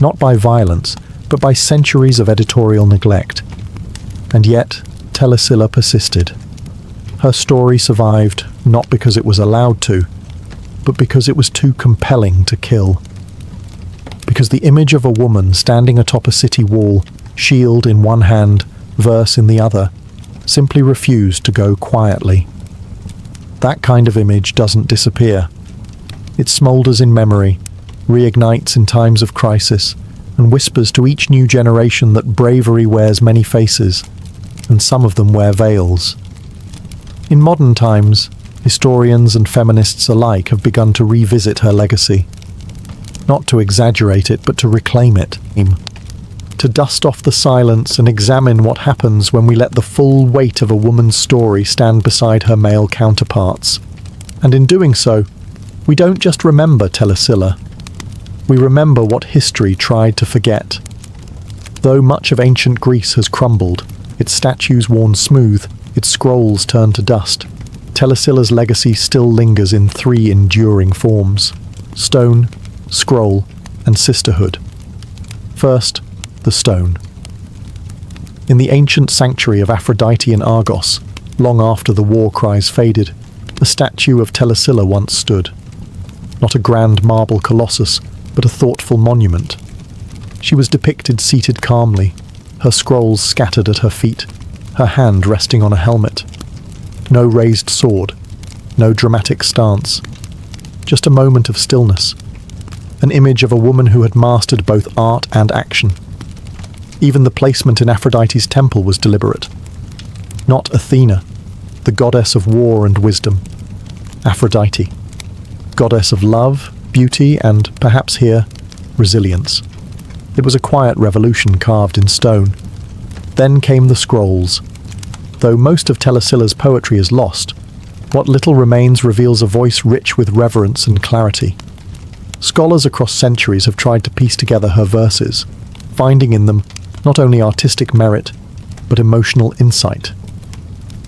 not by violence, but by centuries of editorial neglect. And yet, Telesilla persisted. Her story survived not because it was allowed to, but because it was too compelling to kill. Because the image of a woman standing atop a city wall, shield in one hand, verse in the other, simply refused to go quietly. That kind of image doesn't disappear. It smoulders in memory, reignites in times of crisis, and whispers to each new generation that bravery wears many faces, and some of them wear veils. In modern times, historians and feminists alike have begun to revisit her legacy. Not to exaggerate it, but to reclaim it. To dust off the silence and examine what happens when we let the full weight of a woman's story stand beside her male counterparts. And in doing so, we don't just remember Telesilla. We remember what history tried to forget. Though much of ancient Greece has crumbled, its statues worn smooth, its scrolls turned to dust, Telesilla's legacy still lingers in three enduring forms: stone, scroll, and sisterhood. First, the stone. In the ancient sanctuary of Aphrodite in Argos, long after the war cries faded, a statue of Telesilla once stood. Not a grand marble colossus, but a thoughtful monument. She was depicted seated calmly, her scrolls scattered at her feet, her hand resting on a helmet. No raised sword, no dramatic stance, just a moment of stillness, an image of a woman who had mastered both art and action. Even the placement in Aphrodite's temple was deliberate. Not Athena, the goddess of war and wisdom. Aphrodite, goddess of love, beauty, and, perhaps here, resilience. It was a quiet revolution carved in stone. Then came the scrolls. Though most of Telesilla's poetry is lost, what little remains reveals a voice rich with reverence and clarity. Scholars across centuries have tried to piece together her verses, finding in them not only artistic merit, but emotional insight.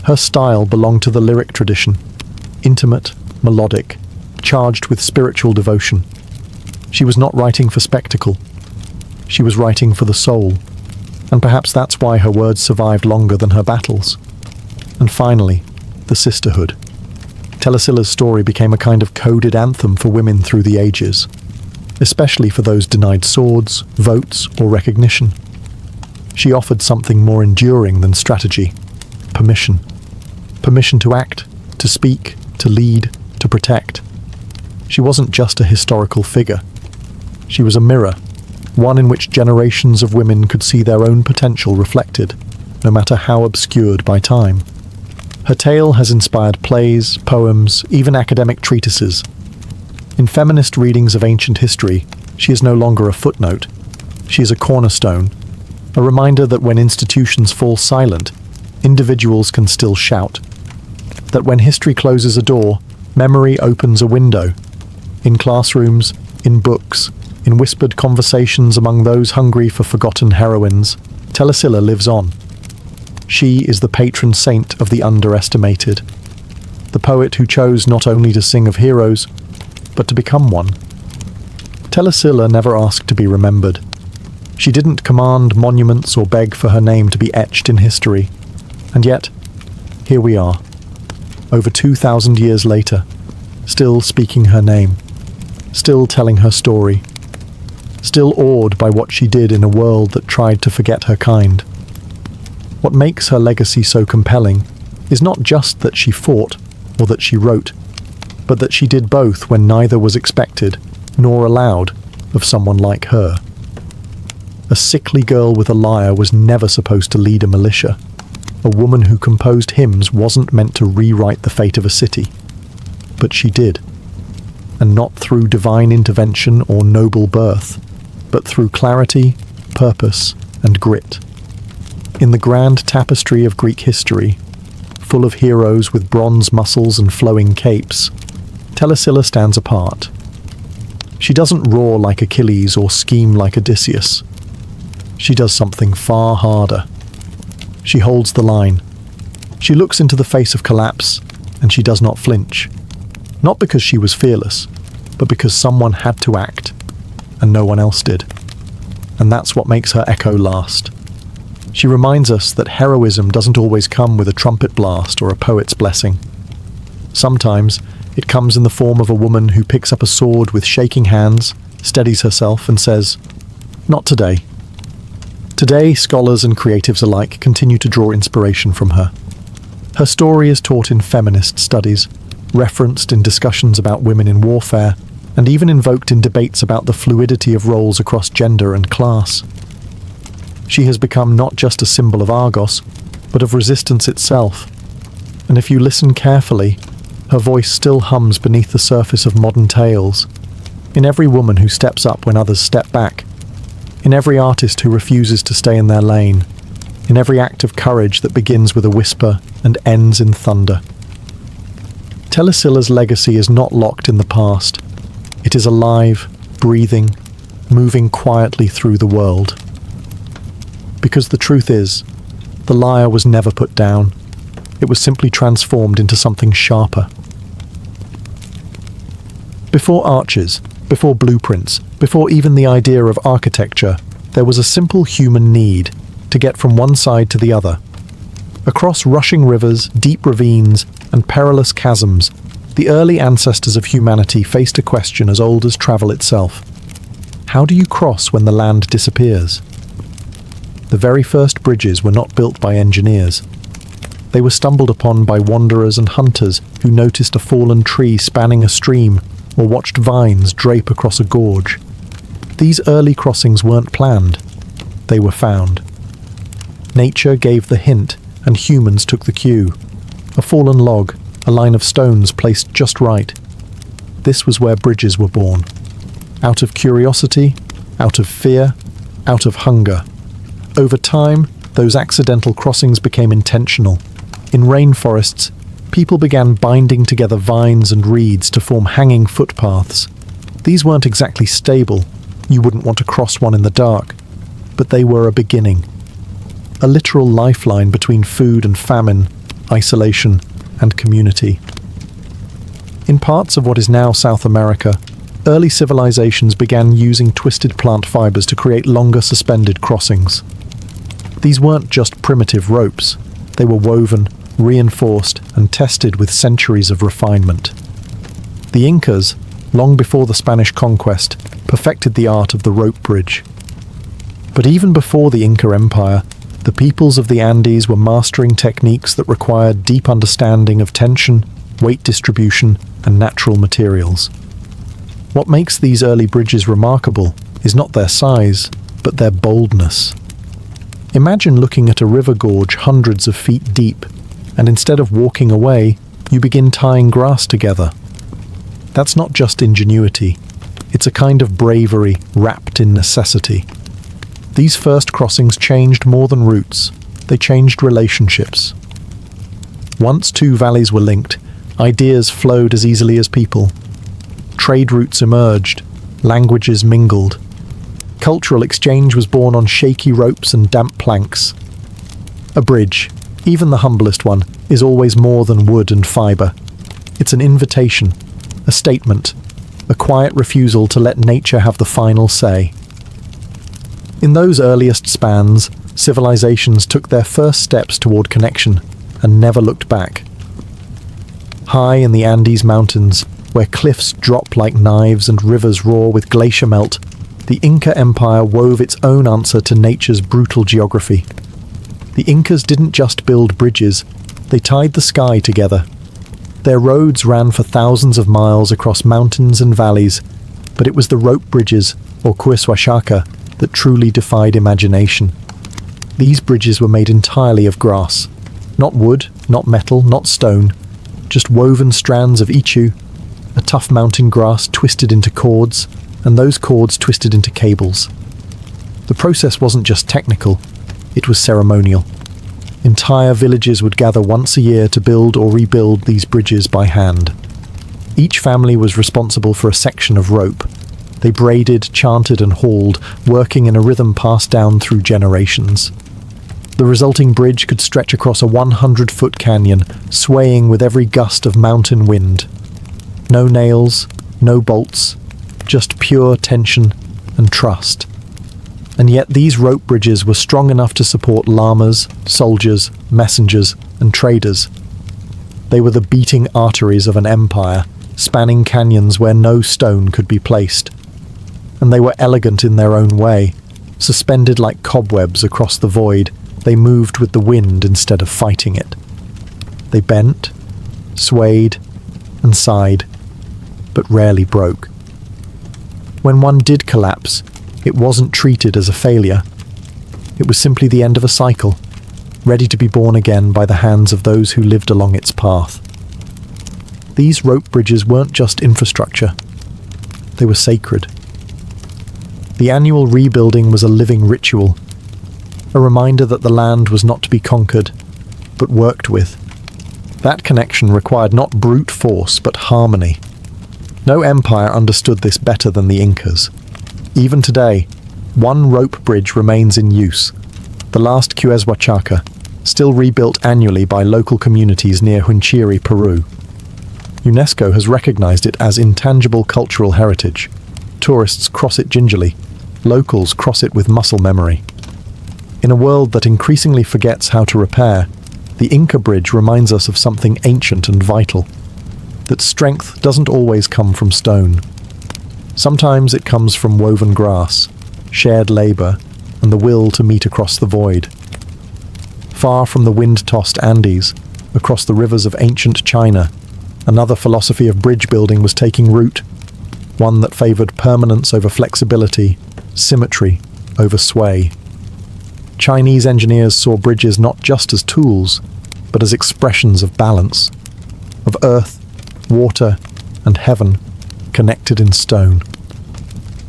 Her style belonged to the lyric tradition, intimate, melodic, charged with spiritual devotion. She was not writing for spectacle. She was writing for the soul, and perhaps that's why her words survived longer than her battles. And finally, the sisterhood. Telesilla's story became a kind of coded anthem for women through the ages, especially for those denied swords, votes, or recognition. She offered something more enduring than strategy: permission. Permission to act, to speak, to lead, to protect. She wasn't just a historical figure. She was a mirror, one in which generations of women could see their own potential reflected, no matter how obscured by time. Her tale has inspired plays, poems, even academic treatises. In feminist readings of ancient history, she is no longer a footnote. She is a cornerstone, a reminder that when institutions fall silent, individuals can still shout. That when history closes a door, memory opens a window. In classrooms, in books, in whispered conversations among those hungry for forgotten heroines, Telesilla lives on. She is the patron saint of the underestimated, the poet who chose not only to sing of heroes, but to become one. Telesilla never asked to be remembered. She didn't command monuments or beg for her name to be etched in history. And yet, here we are, over 2,000 years later, still speaking her name, still telling her story, still awed by what she did in a world that tried to forget her kind. What makes her legacy so compelling is not just that she fought or that she wrote, but that she did both when neither was expected nor allowed of someone like her. A sickly girl with a lyre was never supposed to lead a militia. A woman who composed hymns wasn't meant to rewrite the fate of a city. But she did. And not through divine intervention or noble birth, but through clarity, purpose, and grit. In the grand tapestry of Greek history, full of heroes with bronze muscles and flowing capes, Telesilla stands apart. She doesn't roar like Achilles or scheme like Odysseus. She does something far harder. She holds the line. She looks into the face of collapse, and she does not flinch. Not because she was fearless, but because someone had to act, and no one else did. And that's what makes her echo last. She reminds us that heroism doesn't always come with a trumpet blast or a poet's blessing. Sometimes it comes in the form of a woman who picks up a sword with shaking hands, steadies herself, and says, "Not today." Today, scholars and creatives alike continue to draw inspiration from her. Her story is taught in feminist studies, referenced in discussions about women in warfare, and even invoked in debates about the fluidity of roles across gender and class. She has become not just a symbol of Argos, but of resistance itself. And if you listen carefully, her voice still hums beneath the surface of modern tales. In every woman who steps up when others step back. In every artist who refuses to stay in their lane. In every act of courage that begins with a whisper and ends in thunder. Telesilla's legacy is not locked in the past. It is alive, breathing, moving quietly through the world. Because the truth is, the lyre was never put down. It was simply transformed into something sharper. Before arches, before blueprints, before even the idea of architecture, there was a simple human need to get from one side to the other. Across rushing rivers, deep ravines, and perilous chasms, the early ancestors of humanity faced a question as old as travel itself. How do you cross when the land disappears? The very first bridges were not built by engineers. They were stumbled upon by wanderers and hunters who noticed a fallen tree spanning a stream or watched vines drape across a gorge. These early crossings weren't planned. They were found. Nature gave the hint, and humans took the cue. A fallen log, a line of stones placed just right. This was where bridges were born. Out of curiosity, out of fear, out of hunger. Over time, those accidental crossings became intentional. In rainforests, people began binding together vines and reeds to form hanging footpaths. These weren't exactly stable. You wouldn't want to cross one in the dark. But they were a beginning. A literal lifeline between food and famine, isolation and community. In parts of what is now South America, early civilizations began using twisted plant fibers to create longer suspended crossings. These weren't just primitive ropes. They were woven, reinforced, and tested with centuries of refinement. The Incas, long before the Spanish conquest, perfected the art of the rope bridge. But even before the Inca Empire, the peoples of the Andes were mastering techniques that required deep understanding of tension, weight distribution, and natural materials. What makes these early bridges remarkable is not their size, but their boldness. Imagine looking at a river gorge hundreds of feet deep, and instead of walking away, you begin tying grass together. That's not just ingenuity, it's a kind of bravery wrapped in necessity. These first crossings changed more than routes, they changed relationships. Once two valleys were linked, ideas flowed as easily as people. Trade routes emerged, languages mingled. Cultural exchange was born on shaky ropes and damp planks. A bridge, even the humblest one, is always more than wood and fibre. It's an invitation, a statement, a quiet refusal to let nature have the final say. In those earliest spans, civilizations took their first steps toward connection and never looked back. High in the Andes Mountains, where cliffs drop like knives and rivers roar with glacier melt, the Inca Empire wove its own answer to nature's brutal geography. The Incas didn't just build bridges, they tied the sky together. Their roads ran for thousands of miles across mountains and valleys, but it was the rope bridges, or cuishuachaca, that truly defied imagination. These bridges were made entirely of grass. Not wood, not metal, not stone, just woven strands of ichu, a tough mountain grass twisted into cords, and those cords twisted into cables. The process wasn't just technical, it was ceremonial. Entire villages would gather once a year to build or rebuild these bridges by hand. Each family was responsible for a section of rope. They braided, chanted, and hauled, working in a rhythm passed down through generations. The resulting bridge could stretch across a 100-foot canyon, swaying with every gust of mountain wind. No nails, no bolts, just pure tension and trust. And yet these rope bridges were strong enough to support llamas, soldiers, messengers, and traders. They were the beating arteries of an empire, spanning canyons where no stone could be placed. And they were elegant in their own way. Suspended like cobwebs across the void, they moved with the wind instead of fighting it. They bent, swayed, and sighed, but rarely broke. When one did collapse, it wasn't treated as a failure. It was simply the end of a cycle, ready to be born again by the hands of those who lived along its path. These rope bridges weren't just infrastructure. They were sacred. The annual rebuilding was a living ritual, a reminder that the land was not to be conquered, but worked with. That connection required not brute force, but harmony. No empire understood this better than the Incas. Even today, one rope bridge remains in use, the last Cuezhuachaca, still rebuilt annually by local communities near Hunchiri, Peru. UNESCO has recognized it as intangible cultural heritage. Tourists cross it gingerly. Locals cross it with muscle memory. In a world that increasingly forgets how to repair, the Inca Bridge reminds us of something ancient and vital. That strength doesn't always come from stone. Sometimes it comes from woven grass, shared labor, and the will to meet across the void. Far from the wind-tossed Andes, across the rivers of ancient China, another philosophy of bridge building was taking root, one that favored permanence over flexibility, symmetry over sway. Chinese engineers saw bridges not just as tools, but as expressions of balance, of earth, water, and heaven connected in stone.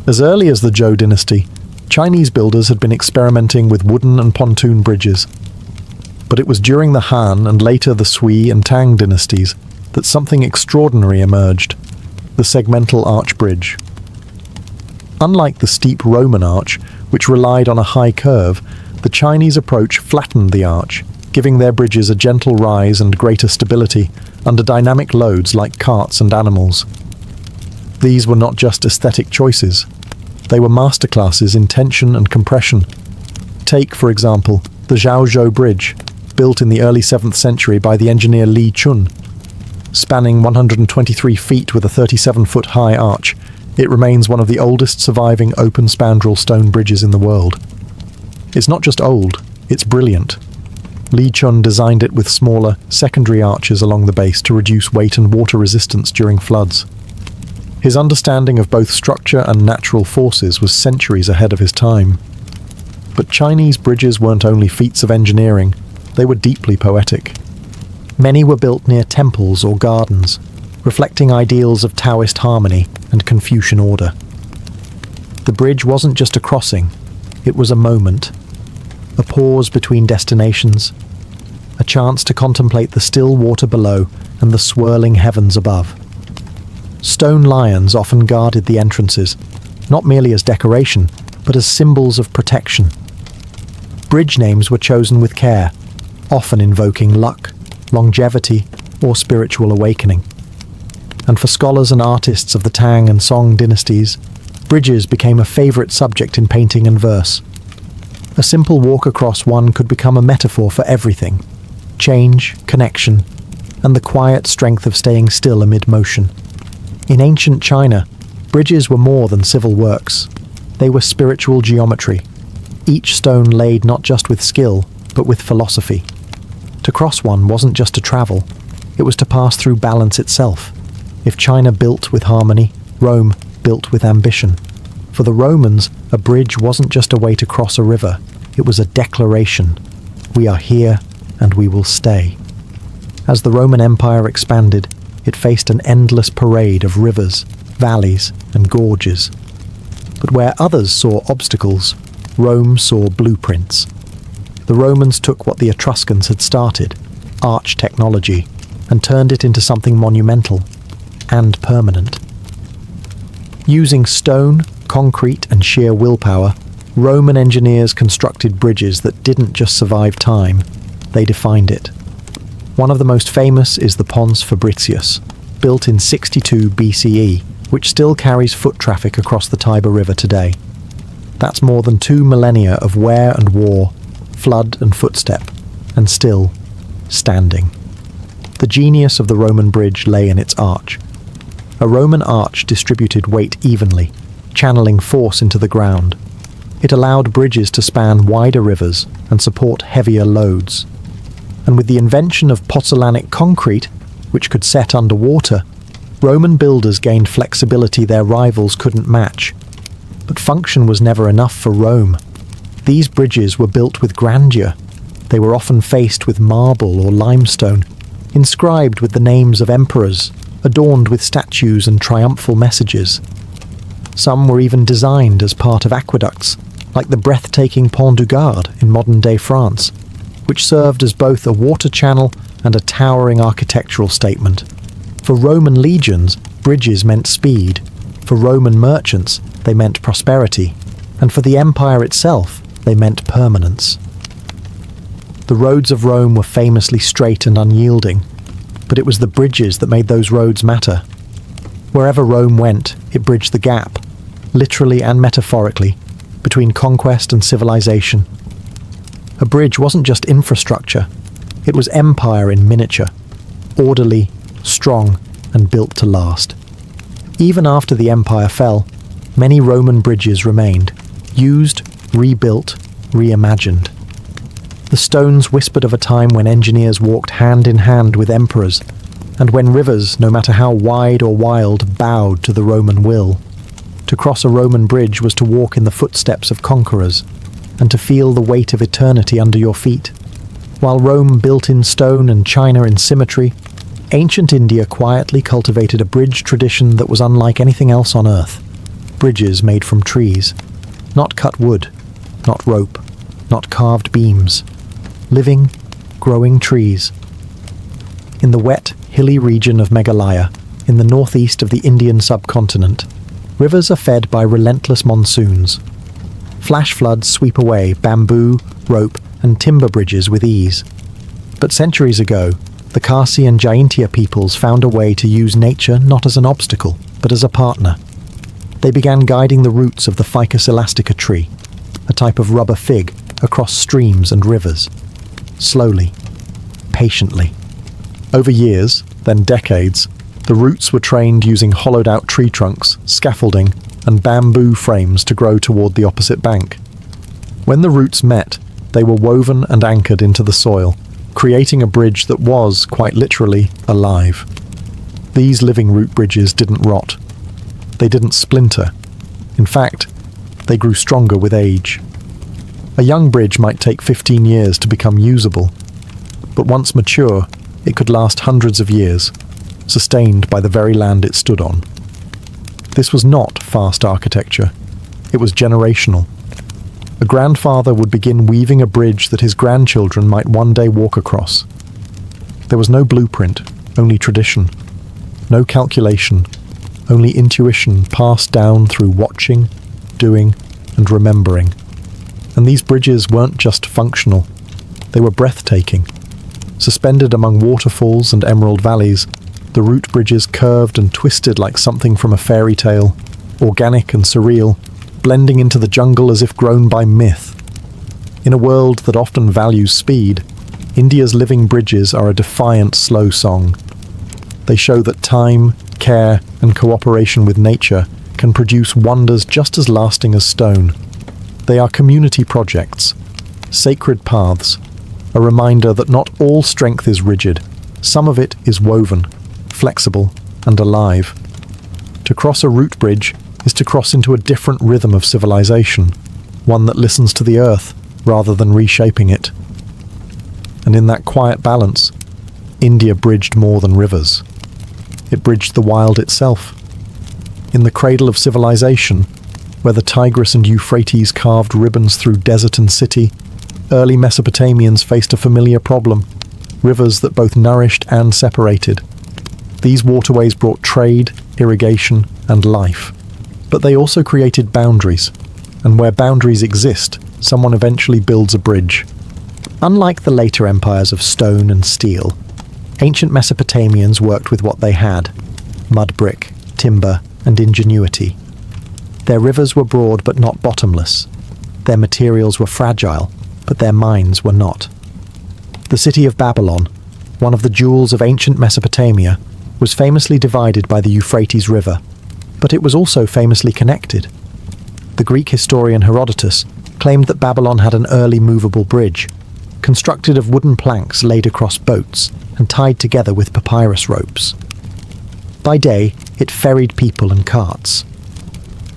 As early as the Zhou dynasty, Chinese builders had been experimenting with wooden and pontoon bridges. But it was during the Han and later the Sui and Tang dynasties that something extraordinary emerged, the segmental arch bridge. Unlike the steep Roman arch, which relied on a high curve, the Chinese approach flattened the arch, giving their bridges a gentle rise and greater stability under dynamic loads like carts and animals. These were not just aesthetic choices. They were masterclasses in tension and compression. Take, for example, the Zhaozhou Bridge, built in the early 7th century by the engineer Li Chun. Spanning 123 feet with a 37-foot high arch, it remains one of the oldest surviving open spandrel stone bridges in the world. It's not just old, it's brilliant. Li Chun designed it with smaller, secondary arches along the base to reduce weight and water resistance during floods. His understanding of both structure and natural forces was centuries ahead of his time. But Chinese bridges weren't only feats of engineering, they were deeply poetic. Many were built near temples or gardens, reflecting ideals of Taoist harmony and Confucian order. The bridge wasn't just a crossing, it was a moment, a pause between destinations, a chance to contemplate the still water below and the swirling heavens above. Stone lions often guarded the entrances, not merely as decoration, but as symbols of protection. Bridge names were chosen with care, often invoking luck, longevity, or spiritual awakening. And for scholars and artists of the Tang and Song dynasties, bridges became a favorite subject in painting and verse. A simple walk across one could become a metaphor for everything: change, connection, and the quiet strength of staying still amid motion. In ancient China, bridges were more than civil works. They were spiritual geometry, each stone laid not just with skill, but with philosophy. To cross one wasn't just to travel, it was to pass through balance itself. If China built with harmony, Rome built with ambition. For the Romans, a bridge wasn't just a way to cross a river, it was a declaration. We are here, and we will stay. As the Roman Empire expanded, it faced an endless parade of rivers, valleys, and gorges. But where others saw obstacles, Rome saw blueprints. The Romans took what the Etruscans had started, arch technology, and turned it into something monumental: and permanent. Using stone, concrete, and sheer willpower, Roman engineers constructed bridges that didn't just survive time, they defined it. One of the most famous is the Pons Fabricius, built in 62 BCE, which still carries foot traffic across the Tiber River today. That's more than 2 millennia of wear and war, flood and footstep, and still standing. The genius of the Roman bridge lay in its arch. A Roman arch distributed weight evenly, channeling force into the ground. It allowed bridges to span wider rivers and support heavier loads. And with the invention of pozzolanic concrete, which could set underwater, Roman builders gained flexibility their rivals couldn't match. But function was never enough for Rome. These bridges were built with grandeur. They were often faced with marble or limestone, inscribed with the names of emperors, adorned with statues and triumphal messages. Some were even designed as part of aqueducts, like the breathtaking Pont du Gard in modern-day France, which served as both a water channel and a towering architectural statement. For Roman legions, bridges meant speed. For Roman merchants, they meant prosperity. And for the empire itself, they meant permanence. The roads of Rome were famously straight and unyielding, but it was the bridges that made those roads matter. Wherever Rome went, it bridged the gap, literally and metaphorically, between conquest and civilization. A bridge wasn't just infrastructure, it was empire in miniature, orderly, strong, and built to last. Even after the empire fell, many Roman bridges remained, used, rebuilt, reimagined. The stones whispered of a time when engineers walked hand in hand with emperors, and when rivers, no matter how wide or wild, bowed to the Roman will. To cross a Roman bridge was to walk in the footsteps of conquerors, and to feel the weight of eternity under your feet. While Rome built in stone and China in symmetry, ancient India quietly cultivated a bridge tradition that was unlike anything else on earth. Bridges made from trees. Not cut wood, not rope, not carved beams. Living, growing trees. In the wet, hilly region of Meghalaya, in the northeast of the Indian subcontinent, rivers are fed by relentless monsoons. Flash floods sweep away bamboo, rope, and timber bridges with ease. But centuries ago, the Khasi and Jaintia peoples found a way to use nature not as an obstacle, but as a partner. They began guiding the roots of the Ficus elastica tree, a type of rubber fig, across streams and rivers. Slowly, patiently. Over years, then decades, the roots were trained using hollowed-out tree trunks, scaffolding, and bamboo frames to grow toward the opposite bank. When the roots met, they were woven and anchored into the soil, creating a bridge that was, quite literally, alive. These living root bridges didn't rot. They didn't splinter. In fact, they grew stronger with age. A young bridge might take 15 years to become usable, but once mature, it could last hundreds of years, sustained by the very land it stood on. This was not fast architecture. It was generational. A grandfather would begin weaving a bridge that his grandchildren might one day walk across. There was no blueprint, only tradition. No calculation, only intuition passed down through watching, doing, and remembering. And these bridges weren't just functional. They were breathtaking. Suspended among waterfalls and emerald valleys, the root bridges curved and twisted like something from a fairy tale, organic and surreal, blending into the jungle as if grown by myth. In a world that often values speed, India's living bridges are a defiant slow song. They show that time, care, and cooperation with nature can produce wonders just as lasting as stone. They are community projects, sacred paths, a reminder that not all strength is rigid. Some of it is woven, flexible, and alive. To cross a root bridge is to cross into a different rhythm of civilization, one that listens to the earth rather than reshaping it. And in that quiet balance, India bridged more than rivers. It bridged the wild itself. In the cradle of civilization, where the Tigris and Euphrates carved ribbons through desert and city, early Mesopotamians faced a familiar problem, rivers that both nourished and separated. These waterways brought trade, irrigation, and life. But they also created boundaries, and where boundaries exist, someone eventually builds a bridge. Unlike the later empires of stone and steel, ancient Mesopotamians worked with what they had: mud brick, timber, and ingenuity. Their rivers were broad but not bottomless. Their materials were fragile, but their minds were not. The city of Babylon, one of the jewels of ancient Mesopotamia, was famously divided by the Euphrates River, but it was also famously connected. The Greek historian Herodotus claimed that Babylon had an early movable bridge, constructed of wooden planks laid across boats and tied together with papyrus ropes. By day, it ferried people and carts.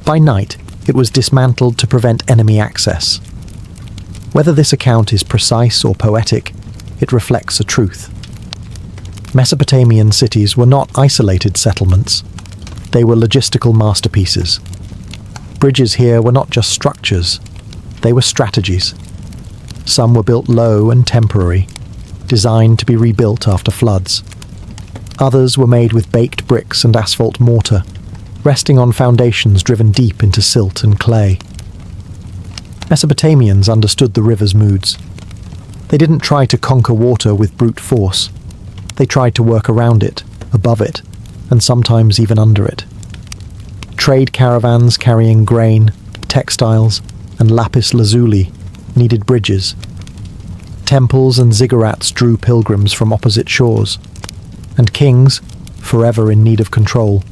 By night, it was dismantled to prevent enemy access. Whether this account is precise or poetic, it reflects a truth. Mesopotamian cities were not isolated settlements. They were logistical masterpieces. Bridges here were not just structures, they were strategies. Some were built low and temporary, designed to be rebuilt after floods. Others were made with baked bricks and asphalt mortar, resting on foundations driven deep into silt and clay. Mesopotamians understood the river's moods. They didn't try to conquer water with brute force. They tried to work around it, above it, and sometimes even under it. Trade caravans carrying grain, textiles, and lapis lazuli needed bridges. Temples and ziggurats drew pilgrims from opposite shores. And kings, forever in need of control,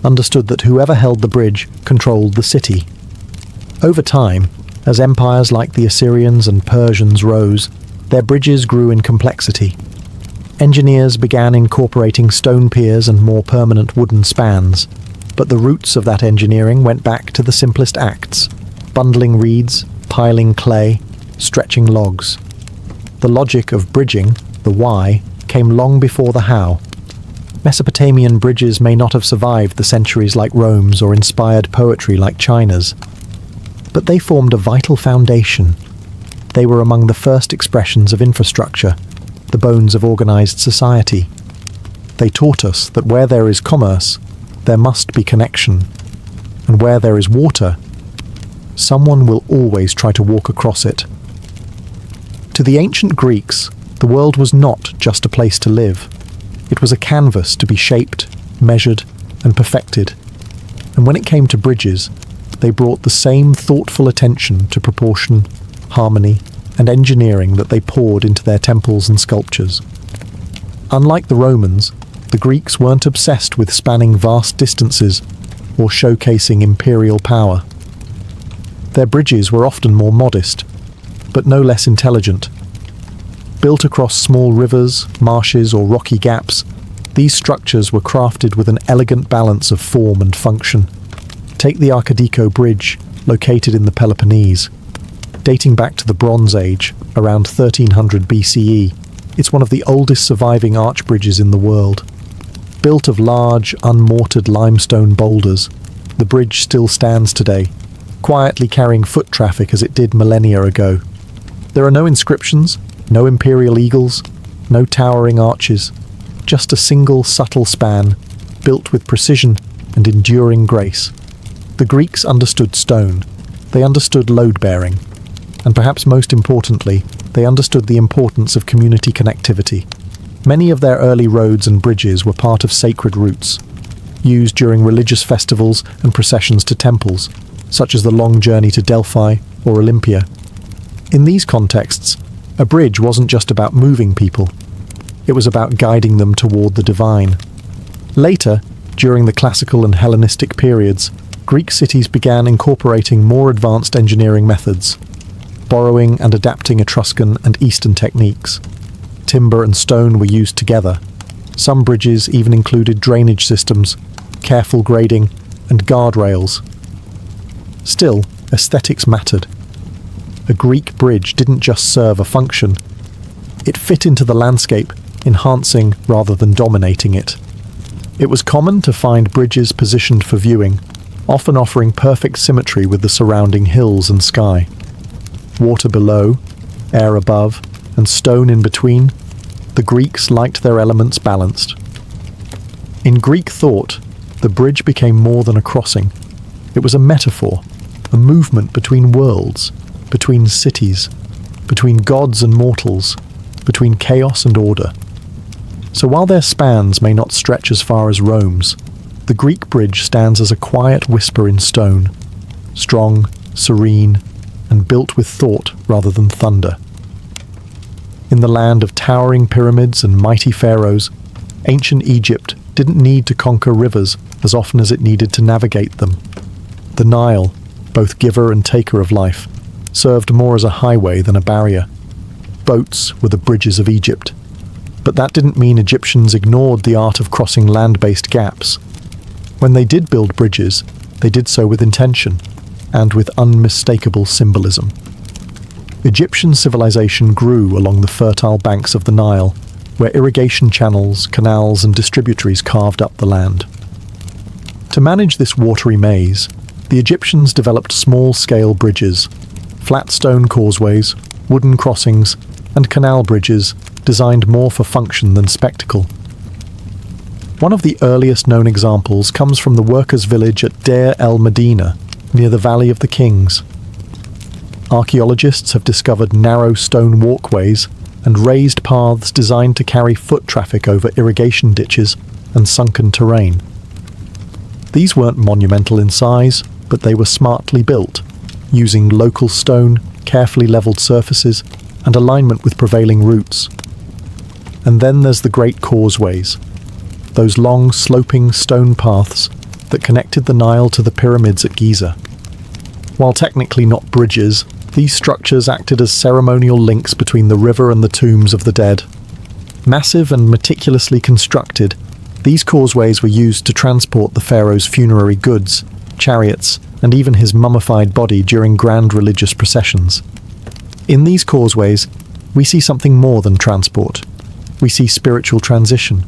understood that whoever held the bridge controlled the city. Over time, as empires like the Assyrians and Persians rose, their bridges grew in complexity. Engineers began incorporating stone piers and more permanent wooden spans, but the roots of that engineering went back to the simplest acts: bundling reeds, piling clay, stretching logs. The logic of bridging, the why, came long before the how. Mesopotamian bridges may not have survived the centuries like Rome's or inspired poetry like China's, but they formed a vital foundation. They were among the first expressions of infrastructure, the bones of organized society. They taught us that where there is commerce, there must be connection, and where there is water, someone will always try to walk across it. To the ancient Greeks, the world was not just a place to live. It was a canvas to be shaped, measured, and perfected. And when it came to bridges, they brought the same thoughtful attention to proportion, harmony, and engineering that they poured into their temples and sculptures. Unlike the Romans, the Greeks weren't obsessed with spanning vast distances or showcasing imperial power. Their bridges were often more modest, but no less intelligent. Built across small rivers, marshes, or rocky gaps, these structures were crafted with an elegant balance of form and function. Take the Arcadico Bridge, located in the Peloponnese. Dating back to the Bronze Age, around 1300 BCE, it's one of the oldest surviving arch bridges in the world. Built of large, unmortared limestone boulders, the bridge still stands today, quietly carrying foot traffic as it did millennia ago. There are no inscriptions, no imperial eagles, no towering arches, just a single subtle span, built with precision and enduring grace. The Greeks understood stone, they understood load-bearing, and perhaps most importantly, they understood the importance of community connectivity. Many of their early roads and bridges were part of sacred routes, used during religious festivals and processions to temples, such as the long journey to Delphi or Olympia. In these contexts, a bridge wasn't just about moving people, it was about guiding them toward the divine. Later, during the classical and Hellenistic periods, Greek cities began incorporating more advanced engineering methods, borrowing and adapting Etruscan and Eastern techniques. Timber and stone were used together. Some bridges even included drainage systems, careful grading, and guardrails. Still, aesthetics mattered. A Greek bridge didn't just serve a function. It fit into the landscape, enhancing rather than dominating it. It was common to find bridges positioned for viewing, often offering perfect symmetry with the surrounding hills and sky. Water below, air above, and stone in between, the Greeks liked their elements balanced. In Greek thought, the bridge became more than a crossing. It was a metaphor, a movement between worlds, between cities, between gods and mortals, between chaos and order. So while their spans may not stretch as far as Rome's, the Greek bridge stands as a quiet whisper in stone, strong, serene, and built with thought rather than thunder. In the land of towering pyramids and mighty pharaohs, ancient Egypt didn't need to conquer rivers as often as it needed to navigate them. The Nile, both giver and taker of life, served more as a highway than a barrier. Boats were the bridges of Egypt. But that didn't mean Egyptians ignored the art of crossing land-based gaps. When they did build bridges, they did so with intention, and with unmistakable symbolism. Egyptian civilization grew along the fertile banks of the Nile, where irrigation channels, canals, and distributaries carved up the land. To manage this watery maze, the Egyptians developed small-scale bridges, flat stone causeways, wooden crossings, and canal bridges designed more for function than spectacle. One of the earliest known examples comes from the workers' village at Deir el-Medina, near the Valley of the Kings. Archaeologists have discovered narrow stone walkways and raised paths designed to carry foot traffic over irrigation ditches and sunken terrain. These weren't monumental in size, but they were smartly built, using local stone, carefully leveled surfaces, and alignment with prevailing routes. And then there's the great causeways, those long, sloping stone paths that connected the Nile to the pyramids at Giza. While technically not bridges, these structures acted as ceremonial links between the river and the tombs of the dead. Massive and meticulously constructed, these causeways were used to transport the pharaoh's funerary goods, chariots, and even his mummified body during grand religious processions. In these causeways, we see something more than transport. We see spiritual transition,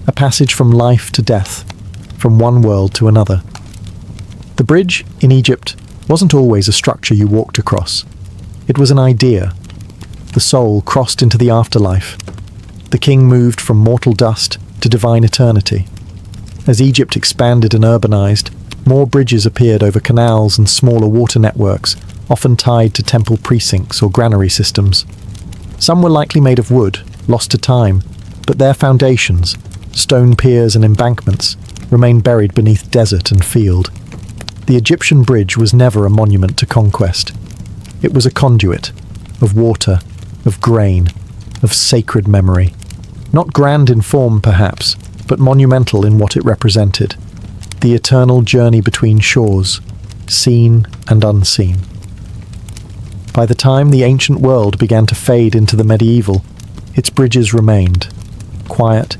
a passage from life to death, from one world to another. The bridge, in Egypt, wasn't always a structure you walked across. It was an idea. The soul crossed into the afterlife. The king moved from mortal dust to divine eternity. As Egypt expanded and urbanized, more bridges appeared over canals and smaller water networks, often tied to temple precincts or granary systems. Some were likely made of wood, lost to time, but their foundations, stone piers and embankments, remain buried beneath desert and field. The Egyptian bridge was never a monument to conquest. It was a conduit of water, of grain, of sacred memory. Not grand in form, perhaps, but monumental in what it represented. The eternal journey between shores, seen and unseen. By the time the ancient world began to fade into the medieval, its bridges remained, quiet,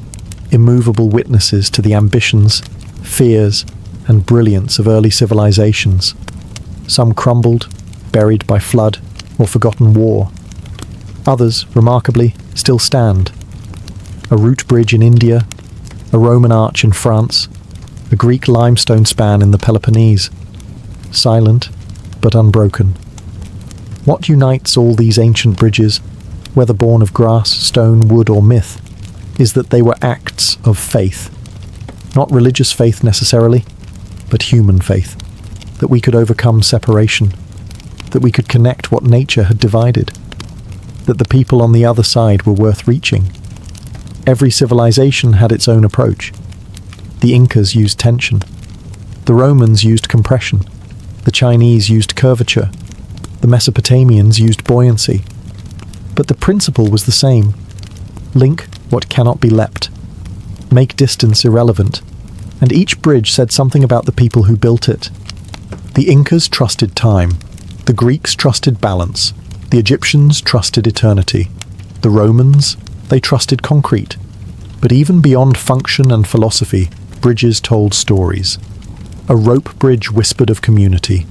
immovable witnesses to the ambitions, fears, and brilliance of early civilizations. Some crumbled, buried by flood or forgotten war. Others, remarkably, still stand. A root bridge in India, a Roman arch in France, a Greek limestone span in the Peloponnese. Silent, but unbroken. What unites all these ancient bridges, whether born of grass, stone, wood, or myth, is that they were acts of faith. Not religious faith necessarily, but human faith. That we could overcome separation. That we could connect what nature had divided. That the people on the other side were worth reaching. Every civilization had its own approach. The Incas used tension. The Romans used compression. The Chinese used curvature. The Mesopotamians used buoyancy. But the principle was the same. Link what cannot be leapt. Make distance irrelevant. And each bridge said something about the people who built it. The Incas trusted time. The Greeks trusted balance. The Egyptians trusted eternity. The Romans, they trusted concrete. But even beyond function and philosophy, bridges told stories. A rope bridge whispered of community.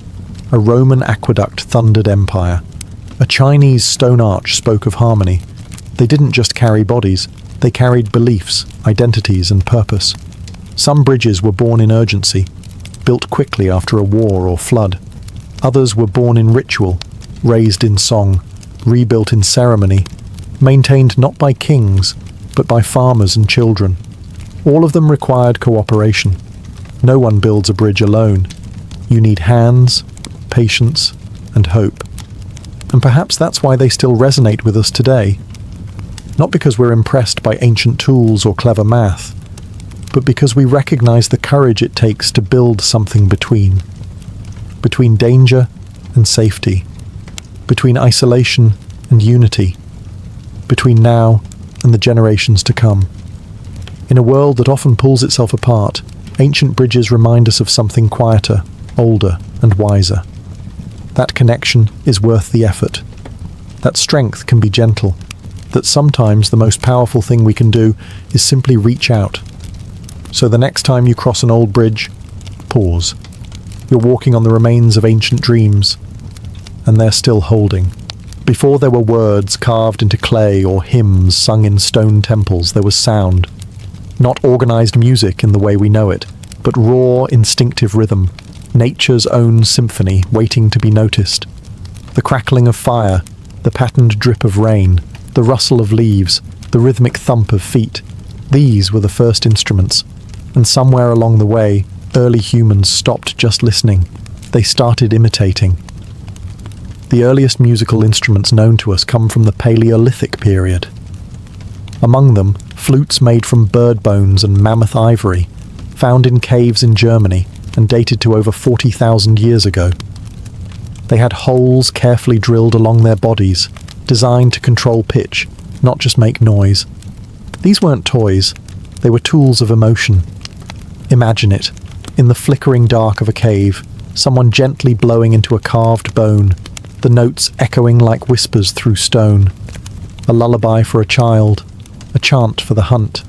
A Roman aqueduct thundered empire. A Chinese stone arch spoke of harmony. They didn't just carry bodies, they carried beliefs, identities, and purpose. Some bridges were born in urgency, built quickly after a war or flood. Others were born in ritual, raised in song, rebuilt in ceremony, maintained not by kings, but by farmers and children. All of them required cooperation. No one builds a bridge alone. You need hands, patience, and hope. And perhaps that's why they still resonate with us today. Not because we're impressed by ancient tools or clever math, but because we recognize the courage it takes to build something between danger and safety, between isolation and unity, between now and the generations to come. In a world that often pulls itself apart, ancient bridges remind us of something quieter, older, and wiser. That connection is worth the effort. That strength can be gentle. That sometimes the most powerful thing we can do is simply reach out. So the next time you cross an old bridge, pause. You're walking on the remains of ancient dreams, and they're still holding. Before there were words carved into clay or hymns sung in stone temples, there was sound. Not organized music in the way we know it, but raw, instinctive rhythm, nature's own symphony waiting to be noticed. The crackling of fire, the patterned drip of rain, the rustle of leaves, the rhythmic thump of feet. These were the first instruments, and somewhere along the way, early humans stopped just listening. They started imitating. The earliest musical instruments known to us come from the Paleolithic period. Among them, flutes made from bird bones and mammoth ivory, found in caves in Germany and dated to over 40,000 years ago. They had holes carefully drilled along their bodies, designed to control pitch, not just make noise. These weren't toys, they were tools of emotion. Imagine it, in the flickering dark of a cave, someone gently blowing into a carved bone, the notes echoing like whispers through stone. A lullaby for a child, a chant for the hunt,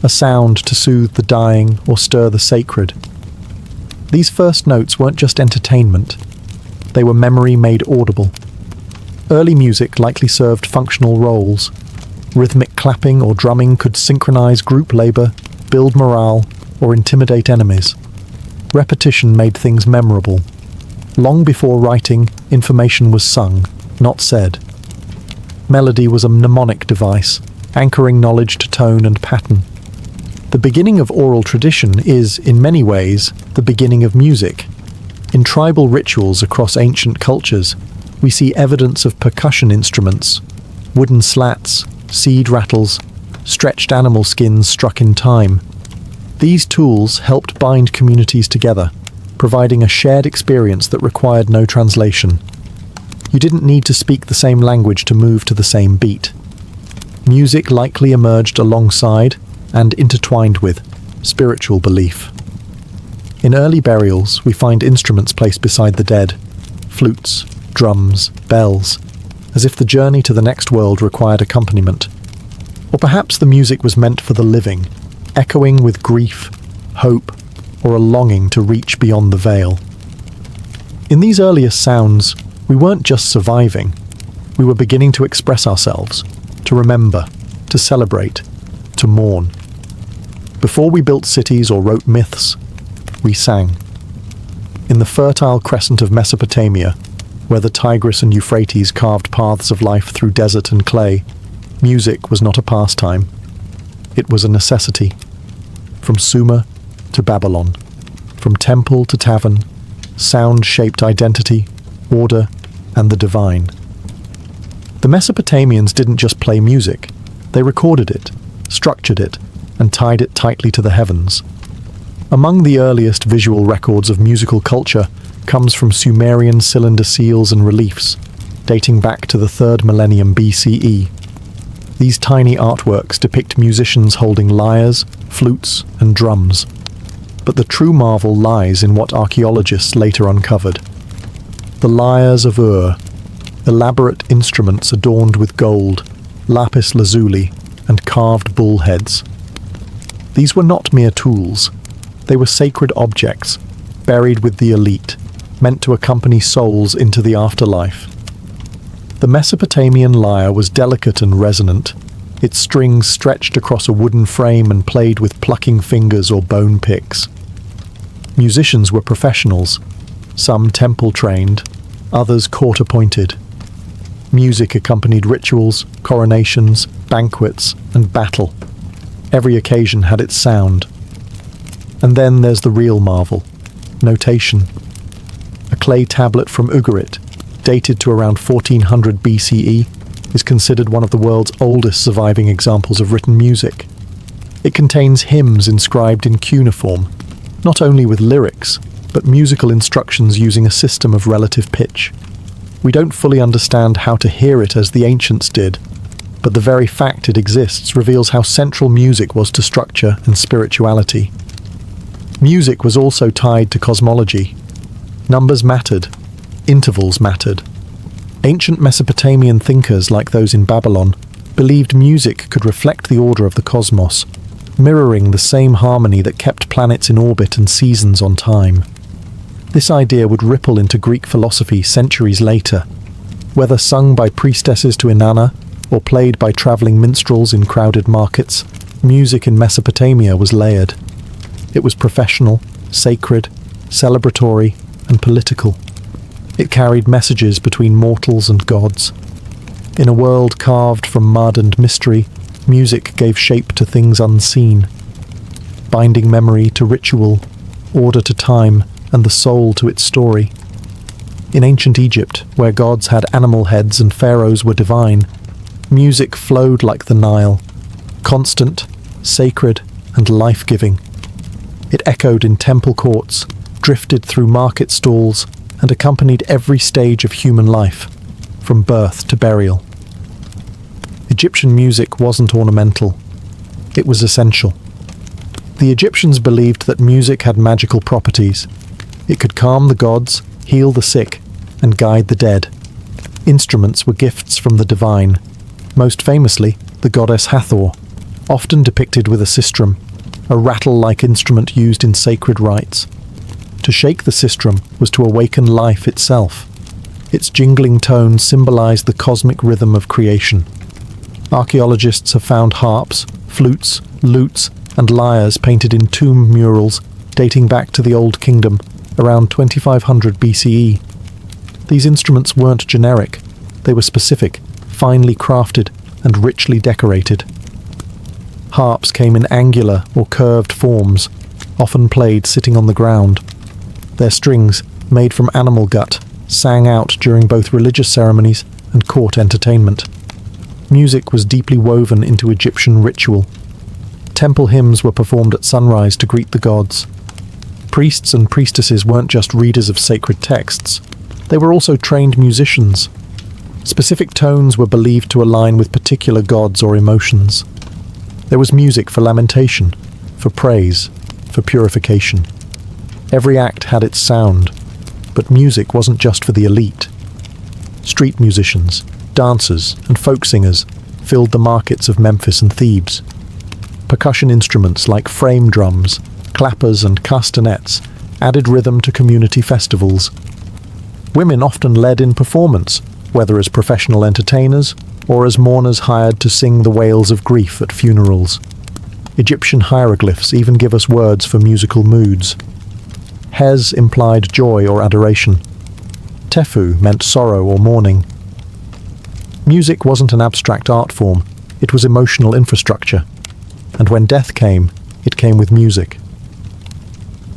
a sound to soothe the dying or stir the sacred. These first notes weren't just entertainment, they were memory made audible. Early music likely served functional roles. Rhythmic clapping or drumming could synchronize group labor, build morale, or intimidate enemies. Repetition made things memorable. Long before writing, information was sung, not said. Melody was a mnemonic device, anchoring knowledge to tone and pattern. The beginning of oral tradition is, in many ways, the beginning of music. In tribal rituals across ancient cultures, we see evidence of percussion instruments, wooden slats, seed rattles, stretched animal skins struck in time. These tools helped bind communities together, providing a shared experience that required no translation. You didn't need to speak the same language to move to the same beat. Music likely emerged alongside and intertwined with spiritual belief. In early burials, we find instruments placed beside the dead, flutes, drums, bells, as if the journey to the next world required accompaniment. Or perhaps the music was meant for the living, echoing with grief, hope, or a longing to reach beyond the veil. In these earliest sounds, we weren't just surviving, we were beginning to express ourselves, to remember, to celebrate, to mourn. Before we built cities or wrote myths, we sang. In the fertile crescent of Mesopotamia, where the Tigris and Euphrates carved paths of life through desert and clay, music was not a pastime. It was a necessity. From Sumer to Babylon, from temple to tavern, sound shaped identity, order, and the divine. The Mesopotamians didn't just play music, they recorded it, structured it, and tied it tightly to the heavens. Among the earliest visual records of musical culture comes from Sumerian cylinder seals and reliefs, dating back to the 3rd millennium BCE. These tiny artworks depict musicians holding lyres, flutes, and drums. But the true marvel lies in what archaeologists later uncovered. The lyres of Ur, elaborate instruments adorned with gold, lapis lazuli, and carved bull heads. These were not mere tools. They were sacred objects, buried with the elite, meant to accompany souls into the afterlife. The Mesopotamian lyre was delicate and resonant, its strings stretched across a wooden frame and played with plucking fingers or bone picks. Musicians were professionals, some temple-trained, others court-appointed. Music accompanied rituals, coronations, banquets, and battle. Every occasion had its sound. And then there's the real marvel: notation. A clay tablet from Ugarit, dated to around 1400 BCE, is considered one of the world's oldest surviving examples of written music. It contains hymns inscribed in cuneiform, not only with lyrics, but musical instructions using a system of relative pitch. We don't fully understand how to hear it as the ancients did, but the very fact it exists reveals how central music was to structure and spirituality. Music was also tied to cosmology. Numbers mattered. Intervals mattered. Ancient Mesopotamian thinkers, like those in Babylon, believed music could reflect the order of the cosmos, mirroring the same harmony that kept planets in orbit and seasons on time. This idea would ripple into Greek philosophy centuries later. Whether sung by priestesses to Inanna or played by travelling minstrels in crowded markets, music in Mesopotamia was layered. It was professional, sacred, celebratory, and political. It carried messages between mortals and gods. In a world carved from mud and mystery, music gave shape to things unseen, binding memory to ritual, order to time, and the soul to its story. In ancient Egypt, where gods had animal heads and pharaohs were divine, music flowed like the Nile, constant, sacred, and life-giving. It echoed in temple courts, drifted through market stalls, and accompanied every stage of human life, from birth to burial. Egyptian music wasn't ornamental. It was essential. The Egyptians believed that music had magical properties. It could calm the gods, heal the sick, and guide the dead. Instruments were gifts from the divine, most famously the goddess Hathor, often depicted with a sistrum, a rattle-like instrument used in sacred rites. To shake the sistrum was to awaken life itself. Its jingling tones symbolized the cosmic rhythm of creation. Archaeologists have found harps, flutes, lutes, and lyres painted in tomb murals dating back to the Old Kingdom, around 2500 BCE. These instruments weren't generic. They were specific, finely crafted, and richly decorated. Harps came in angular or curved forms, often played sitting on the ground. Their strings, made from animal gut, sang out during both religious ceremonies and court entertainment. Music was deeply woven into Egyptian ritual. Temple hymns were performed at sunrise to greet the gods. Priests and priestesses weren't just readers of sacred texts. They were also trained musicians. Specific tones were believed to align with particular gods or emotions. There was music for lamentation, for praise, for purification. Every act had its sound, but music wasn't just for the elite. Street musicians, dancers, and folk singers filled the markets of Memphis and Thebes. Percussion instruments like frame drums, clappers, and castanets added rhythm to community festivals. Women often led in performance, whether as professional entertainers or as mourners hired to sing the wails of grief at funerals. Egyptian hieroglyphs even give us words for musical moods. Hes implied joy or adoration. Tefu meant sorrow or mourning. Music wasn't an abstract art form, it was emotional infrastructure. And when death came, it came with music.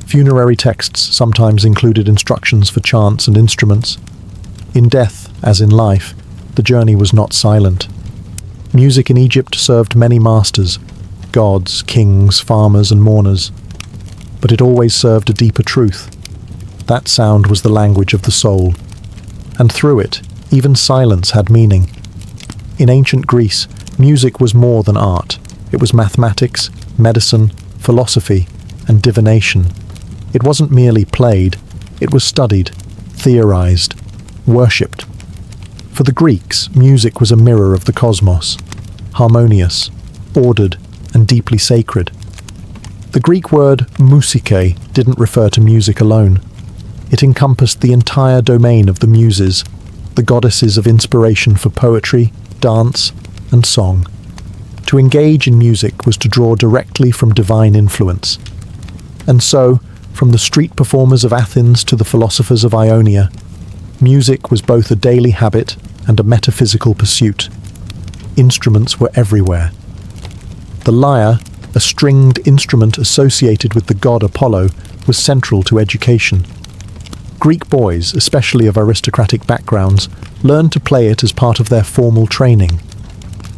Funerary texts sometimes included instructions for chants and instruments. In death, as in life, the journey was not silent. Music in Egypt served many masters, gods, kings, farmers, and mourners. But it always served a deeper truth. That sound was the language of the soul. And through it, even silence had meaning. In ancient Greece, music was more than art. It was mathematics, medicine, philosophy, and divination. It wasn't merely played, it was studied, theorized, worshipped. For the Greeks, music was a mirror of the cosmos, harmonious, ordered, and deeply sacred. The Greek word musike didn't refer to music alone. It encompassed the entire domain of the muses, the goddesses of inspiration for poetry, dance, and song. To engage in music was to draw directly from divine influence. And so, from the street performers of Athens to the philosophers of Ionia, music was both a daily habit and a metaphysical pursuit. Instruments were everywhere. The lyre, a stringed instrument associated with the god Apollo, was central to education. Greek boys, especially of aristocratic backgrounds, learned to play it as part of their formal training.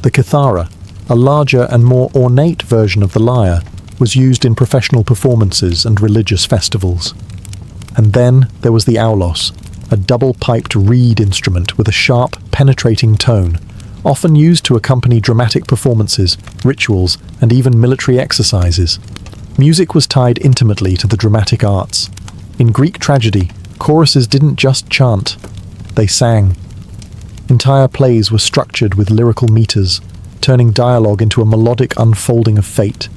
The kithara, a larger and more ornate version of the lyre, was used in professional performances and religious festivals. And then there was the aulos, a double-piped reed instrument with a sharp, penetrating tone, often used to accompany dramatic performances, rituals, and even military exercises. Music was tied intimately to the dramatic arts. In Greek tragedy, choruses didn't just chant, they sang. Entire plays were structured with lyrical meters, turning dialogue into a melodic unfolding of fate.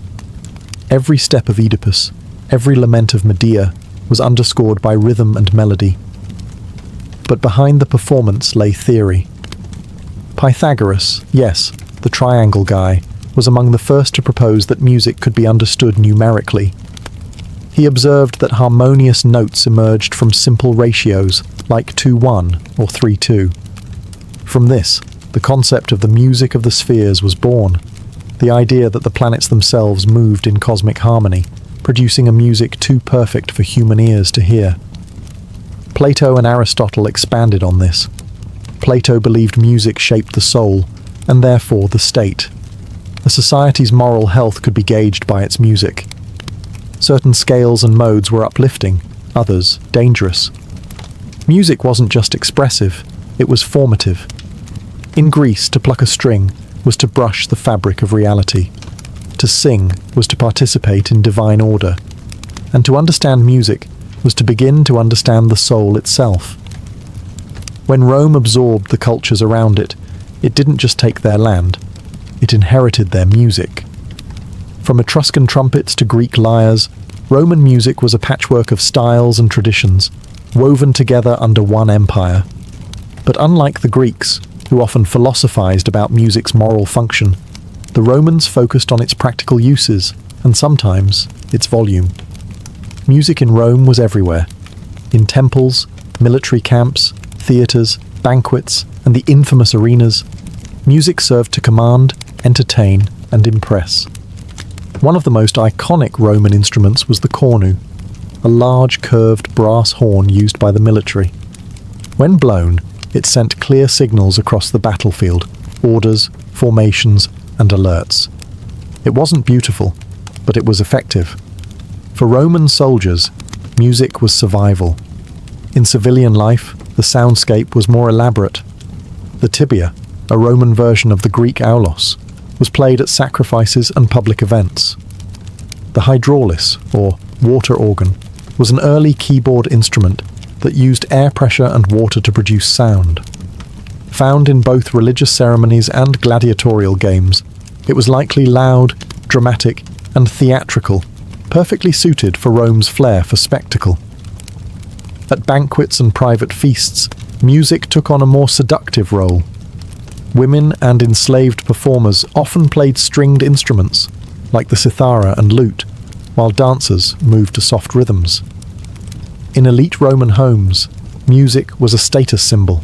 Every step of Oedipus, every lament of Medea, was underscored by rhythm and melody. But behind the performance lay theory. Pythagoras, yes, the triangle guy, was among the first to propose that music could be understood numerically. He observed that harmonious notes emerged from simple ratios like 2-1 or 3-2. From this, the concept of the music of the spheres was born, the idea that the planets themselves moved in cosmic harmony, producing a music too perfect for human ears to hear. Plato and Aristotle expanded on this. Plato believed music shaped the soul, and therefore the state. A society's moral health could be gauged by its music. Certain scales and modes were uplifting, others dangerous. Music wasn't just expressive, it was formative. In Greece, to pluck a string was to brush the fabric of reality. To sing was to participate in divine order. And to understand music was to begin to understand the soul itself. When Rome absorbed the cultures around it, it didn't just take their land, it inherited their music. From Etruscan trumpets to Greek lyres, Roman music was a patchwork of styles and traditions, woven together under one empire. But unlike the Greeks, who often philosophized about music's moral function, the Romans focused on its practical uses, and sometimes its volume. Music in Rome was everywhere. In temples, military camps, theaters, banquets, and the infamous arenas, music served to command, entertain, and impress. One of the most iconic Roman instruments was the cornu, a large curved brass horn used by the military. When blown, it sent clear signals across the battlefield, orders, formations, and alerts. It wasn't beautiful, but it was effective. For Roman soldiers, music was survival. In civilian life, the soundscape was more elaborate. The tibia, a Roman version of the Greek aulos, was played at sacrifices and public events. The hydraulis, or water organ, was an early keyboard instrument that used air pressure and water to produce sound. Found in both religious ceremonies and gladiatorial games, it was likely loud, dramatic, and theatrical, perfectly suited for Rome's flair for spectacle. At banquets and private feasts, music took on a more seductive role. Women and enslaved performers often played stringed instruments, like the cithara and lute, while dancers moved to soft rhythms. In elite Roman homes, music was a status symbol,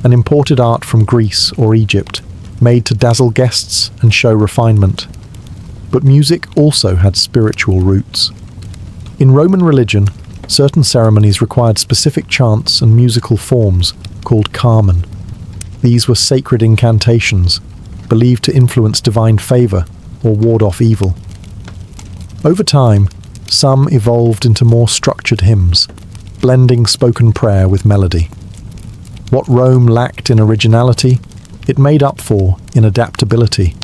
an imported art from Greece or Egypt, made to dazzle guests and show refinement. But music also had spiritual roots. In Roman religion, certain ceremonies required specific chants and musical forms called carmen. These were sacred incantations, believed to influence divine favor or ward off evil. Over time, some evolved into more structured hymns, blending spoken prayer with melody. What Rome lacked in originality, it made up for in adaptability.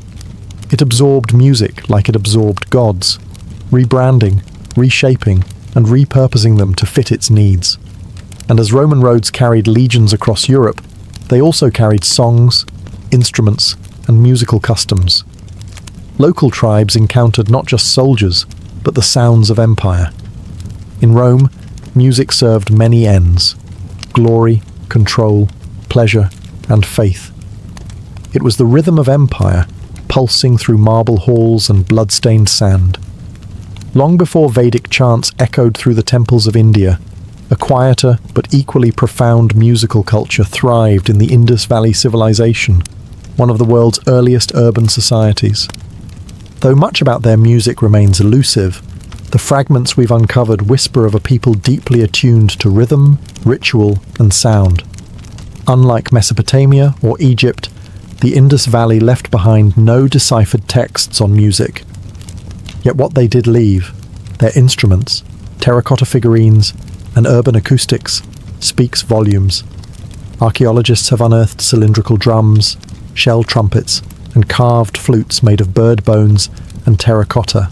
It absorbed music like it absorbed gods, rebranding, reshaping, and repurposing them to fit its needs. And as Roman roads carried legions across Europe, they also carried songs, instruments, and musical customs. Local tribes encountered not just soldiers, but the sounds of empire. In Rome, music served many ends: glory, control, pleasure, and faith. It was the rhythm of empire, pulsing through marble halls and blood-stained sand. Long before Vedic chants echoed through the temples of India, a quieter but equally profound musical culture thrived in the Indus Valley Civilization, one of the world's earliest urban societies. Though much about their music remains elusive, the fragments we've uncovered whisper of a people deeply attuned to rhythm, ritual, and sound. Unlike Mesopotamia or Egypt, the Indus Valley left behind no deciphered texts on music. Yet what they did leave, their instruments, terracotta figurines, and urban acoustics, speaks volumes. Archaeologists have unearthed cylindrical drums, shell trumpets, and carved flutes made of bird bones and terracotta.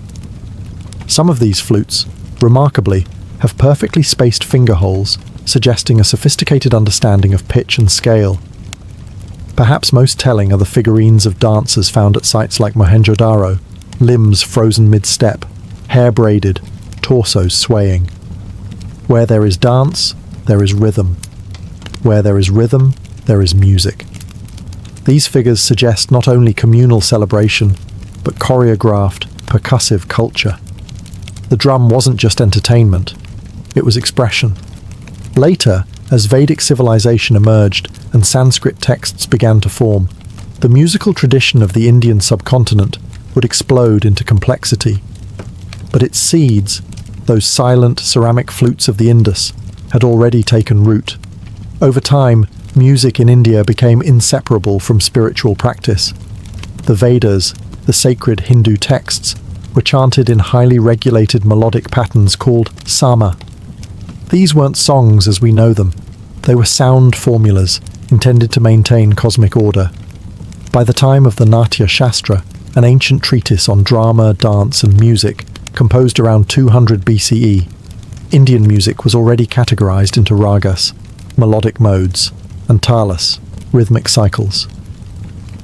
Some of these flutes, remarkably, have perfectly spaced finger holes, suggesting a sophisticated understanding of pitch and scale. Perhaps most telling are the figurines of dancers found at sites like Mohenjo-Daro, limbs frozen mid-step, hair braided, torsos swaying. Where there is dance, there is rhythm. Where there is rhythm, there is music. These figures suggest not only communal celebration, but choreographed, percussive culture. The drum wasn't just entertainment, it was expression. Later, as Vedic civilization emerged and Sanskrit texts began to form, the musical tradition of the Indian subcontinent would explode into complexity. But its seeds, those silent ceramic flutes of the Indus, had already taken root. Over time, music in India became inseparable from spiritual practice. The Vedas, the sacred Hindu texts, were chanted in highly regulated melodic patterns called sama. These weren't songs as we know them. They were sound formulas intended to maintain cosmic order. By the time of the Natya Shastra, an ancient treatise on drama, dance, and music, composed around 200 BCE, Indian music was already categorized into ragas, melodic modes, and talas, rhythmic cycles.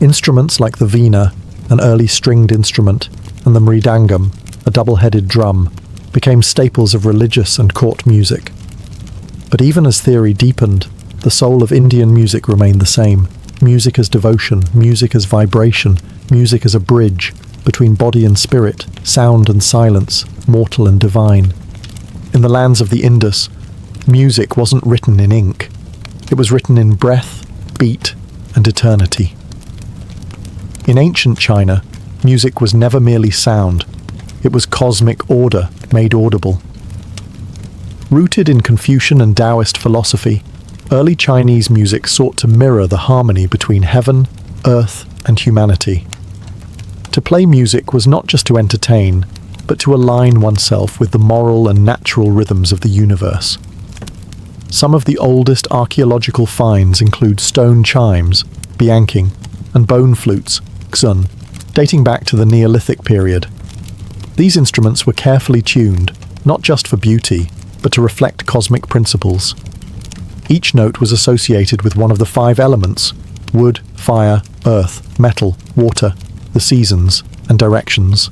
Instruments like the veena, an early stringed instrument, and the mridangam, a double-headed drum, became staples of religious and court music. But even as theory deepened, the soul of Indian music remained the same. Music as devotion, music as vibration, music as a bridge between body and spirit, sound and silence, mortal and divine. In the lands of the Indus, music wasn't written in ink. It was written in breath, beat, and eternity. In ancient China, music was never merely sound. It was cosmic order made audible. Rooted in Confucian and Taoist philosophy, early Chinese music sought to mirror the harmony between heaven, earth, and humanity. To play music was not just to entertain, but to align oneself with the moral and natural rhythms of the universe. Some of the oldest archaeological finds include stone chimes, bianking, and bone flutes, xun, dating back to the Neolithic period. These instruments were carefully tuned, not just for beauty, but to reflect cosmic principles. Each note was associated with one of the 5 elements: wood, fire, earth, metal, water, the seasons, and directions.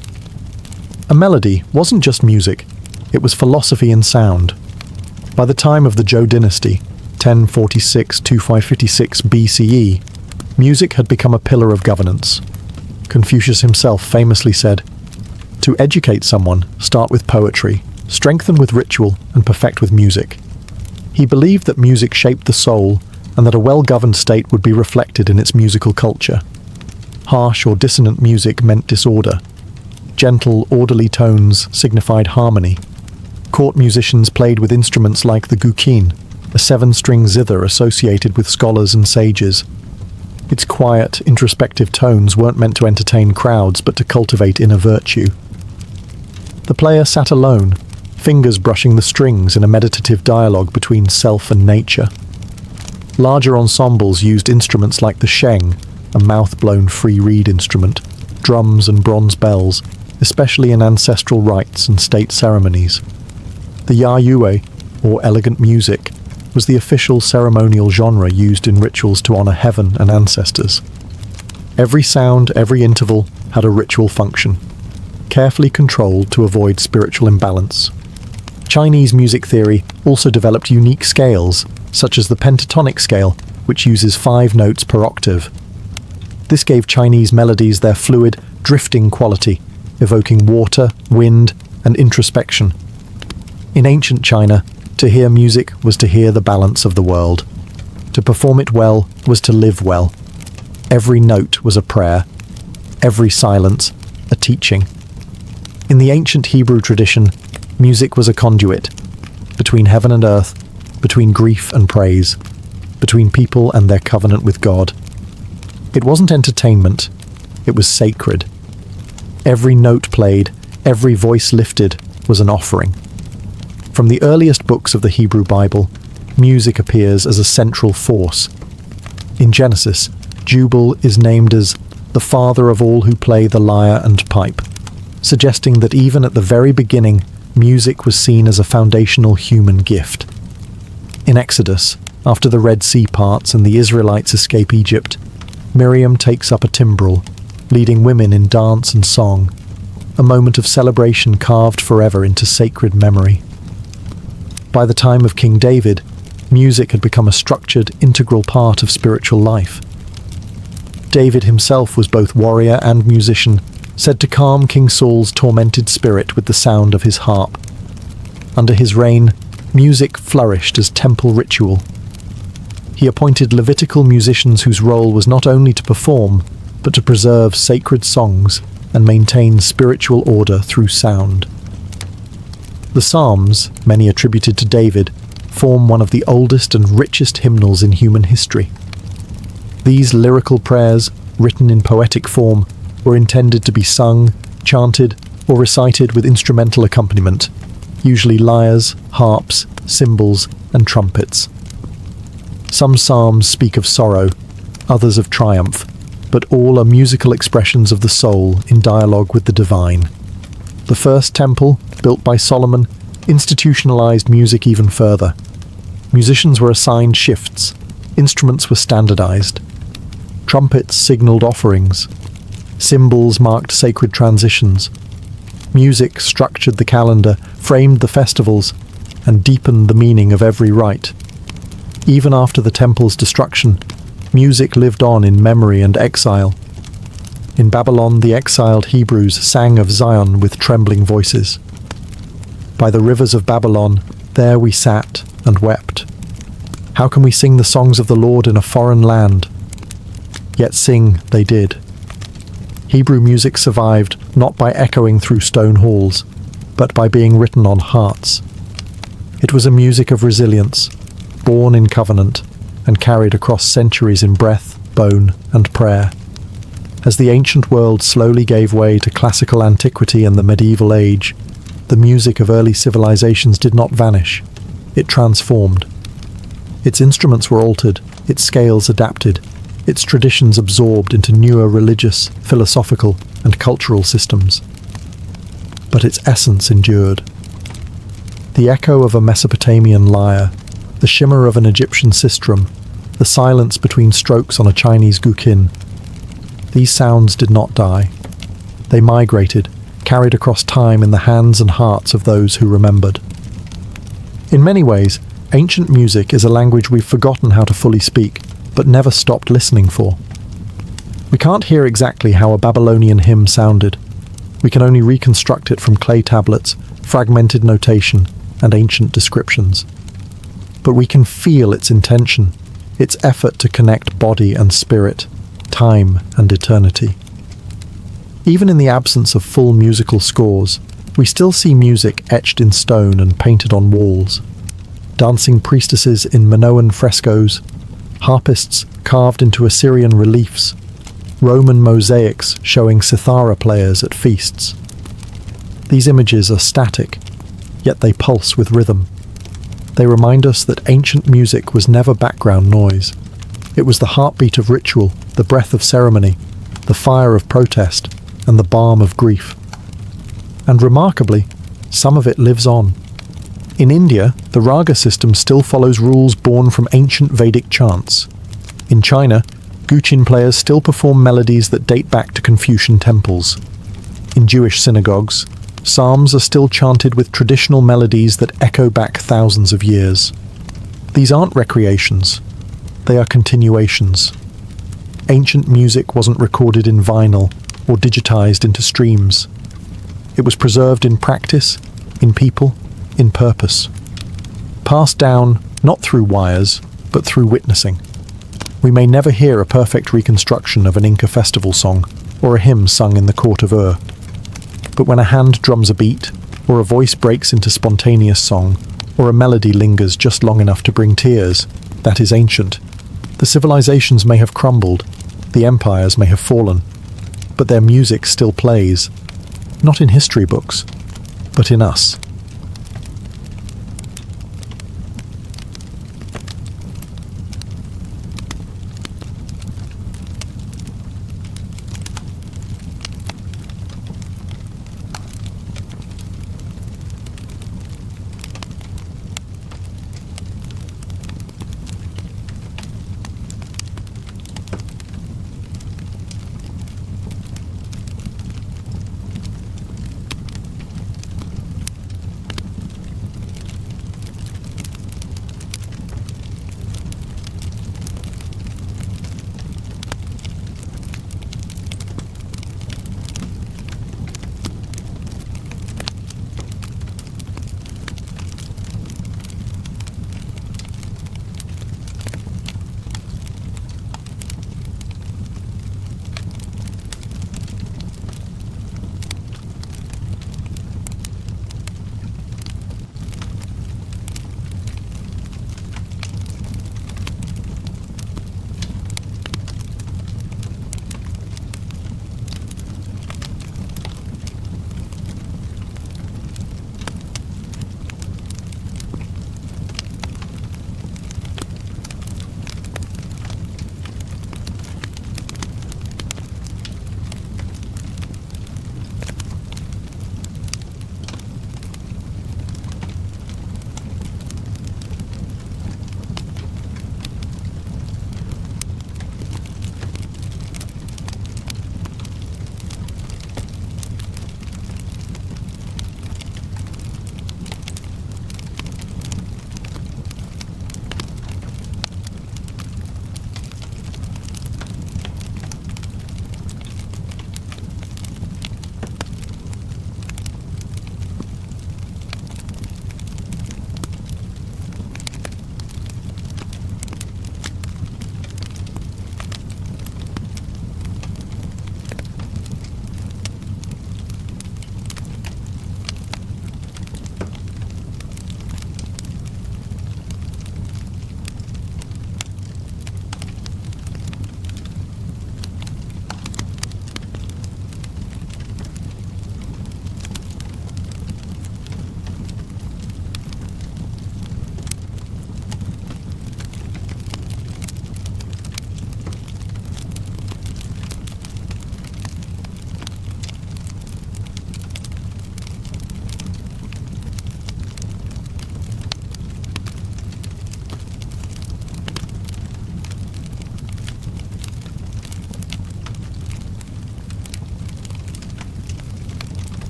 A melody wasn't just music, it was philosophy and sound. By the time of the Zhou dynasty, 1046–556 BCE, music had become a pillar of governance. Confucius himself famously said, "To educate someone, start with poetry, strengthen with ritual, and perfect with music." He believed that music shaped the soul, and that a well-governed state would be reflected in its musical culture. Harsh or dissonant music meant disorder. Gentle, orderly tones signified harmony. Court musicians played with instruments like the guqin, a 7-string zither associated with scholars and sages. Its quiet, introspective tones weren't meant to entertain crowds, but to cultivate inner virtue. The player sat alone, fingers brushing the strings in a meditative dialogue between self and nature. Larger ensembles used instruments like the sheng, a mouth-blown free reed instrument, drums and bronze bells, especially in ancestral rites and state ceremonies. The yayue, or elegant music, was the official ceremonial genre used in rituals to honor heaven and ancestors. Every sound, every interval, had a ritual function, carefully controlled to avoid spiritual imbalance. Chinese music theory also developed unique scales, such as the pentatonic scale, which uses 5 notes per octave. This gave Chinese melodies their fluid, drifting quality, evoking water, wind, and introspection. In ancient China, to hear music was to hear the balance of the world. To perform it well was to live well. Every note was a prayer. Every silence a teaching. In the ancient Hebrew tradition, music was a conduit between heaven and earth, between grief and praise, between people and their covenant with God. It wasn't entertainment, it was sacred. Every note played, every voice lifted was an offering. From the earliest books of the Hebrew Bible, music appears as a central force. In Genesis, Jubal is named as the father of all who play the lyre and pipe, suggesting that even at the very beginning, music was seen as a foundational human gift. In Exodus, after the Red Sea parts and the Israelites escape Egypt, Miriam takes up a timbrel, leading women in dance and song, a moment of celebration carved forever into sacred memory. By the time of King David, music had become a structured, integral part of spiritual life. David himself was both warrior and musician, said to calm King Saul's tormented spirit with the sound of his harp. Under his reign, music flourished as temple ritual. He appointed Levitical musicians whose role was not only to perform, but to preserve sacred songs and maintain spiritual order through sound. The Psalms, many attributed to David, form one of the oldest and richest hymnals in human history. These lyrical prayers, written in poetic form, were intended to be sung, chanted, or recited with instrumental accompaniment, usually lyres, harps, cymbals, and trumpets. Some psalms speak of sorrow, others of triumph, but all are musical expressions of the soul in dialogue with the divine. The first temple, built by Solomon, institutionalized music even further. Musicians were assigned shifts, instruments were standardized. Trumpets signaled offerings. Cymbals marked sacred transitions. Music structured the calendar, framed the festivals, and deepened the meaning of every rite. Even after the temple's destruction, music lived on in memory and exile. In Babylon, the exiled Hebrews sang of Zion with trembling voices. By the rivers of Babylon, there we sat and wept. How can we sing the songs of the Lord in a foreign land? Yet sing they did. Hebrew music survived not by echoing through stone halls, but by being written on hearts. It was a music of resilience, born in covenant, and carried across centuries in breath, bone, and prayer. As the ancient world slowly gave way to classical antiquity and the medieval age, the music of early civilizations did not vanish. It transformed. Its instruments were altered, its scales adapted, its traditions absorbed into newer religious, philosophical, and cultural systems. But its essence endured. The echo of a Mesopotamian lyre, the shimmer of an Egyptian sistrum, the silence between strokes on a Chinese guqin. These sounds did not die. They migrated, carried across time in the hands and hearts of those who remembered. In many ways, ancient music is a language we've forgotten how to fully speak, but never stopped listening for. We can't hear exactly how a Babylonian hymn sounded. We can only reconstruct it from clay tablets, fragmented notation, and ancient descriptions. But we can feel its intention, its effort to connect body and spirit, time and eternity. Even in the absence of full musical scores, we still see music etched in stone and painted on walls. Dancing priestesses in Minoan frescoes, harpists carved into Assyrian reliefs, Roman mosaics showing cithara players at feasts. These images are static, yet they pulse with rhythm. They remind us that ancient music was never background noise. It was the heartbeat of ritual, the breath of ceremony, the fire of protest, and the balm of grief. And remarkably, some of it lives on. In India, the raga system still follows rules born from ancient Vedic chants. In China, guqin players still perform melodies that date back to Confucian temples. In Jewish synagogues, psalms are still chanted with traditional melodies that echo back thousands of years. These aren't recreations, they are continuations. Ancient music wasn't recorded in vinyl or digitized into streams. It was preserved in practice, in people, in purpose. Passed down not through wires, but through witnessing. We may never hear a perfect reconstruction of an Inca festival song or a hymn sung in the court of Ur, But when a hand drums a beat, or a voice breaks into spontaneous song, or a melody lingers just long enough to bring tears, that is ancient. The civilizations may have crumbled, the empires may have fallen, but their music still plays, not in history books, but in us.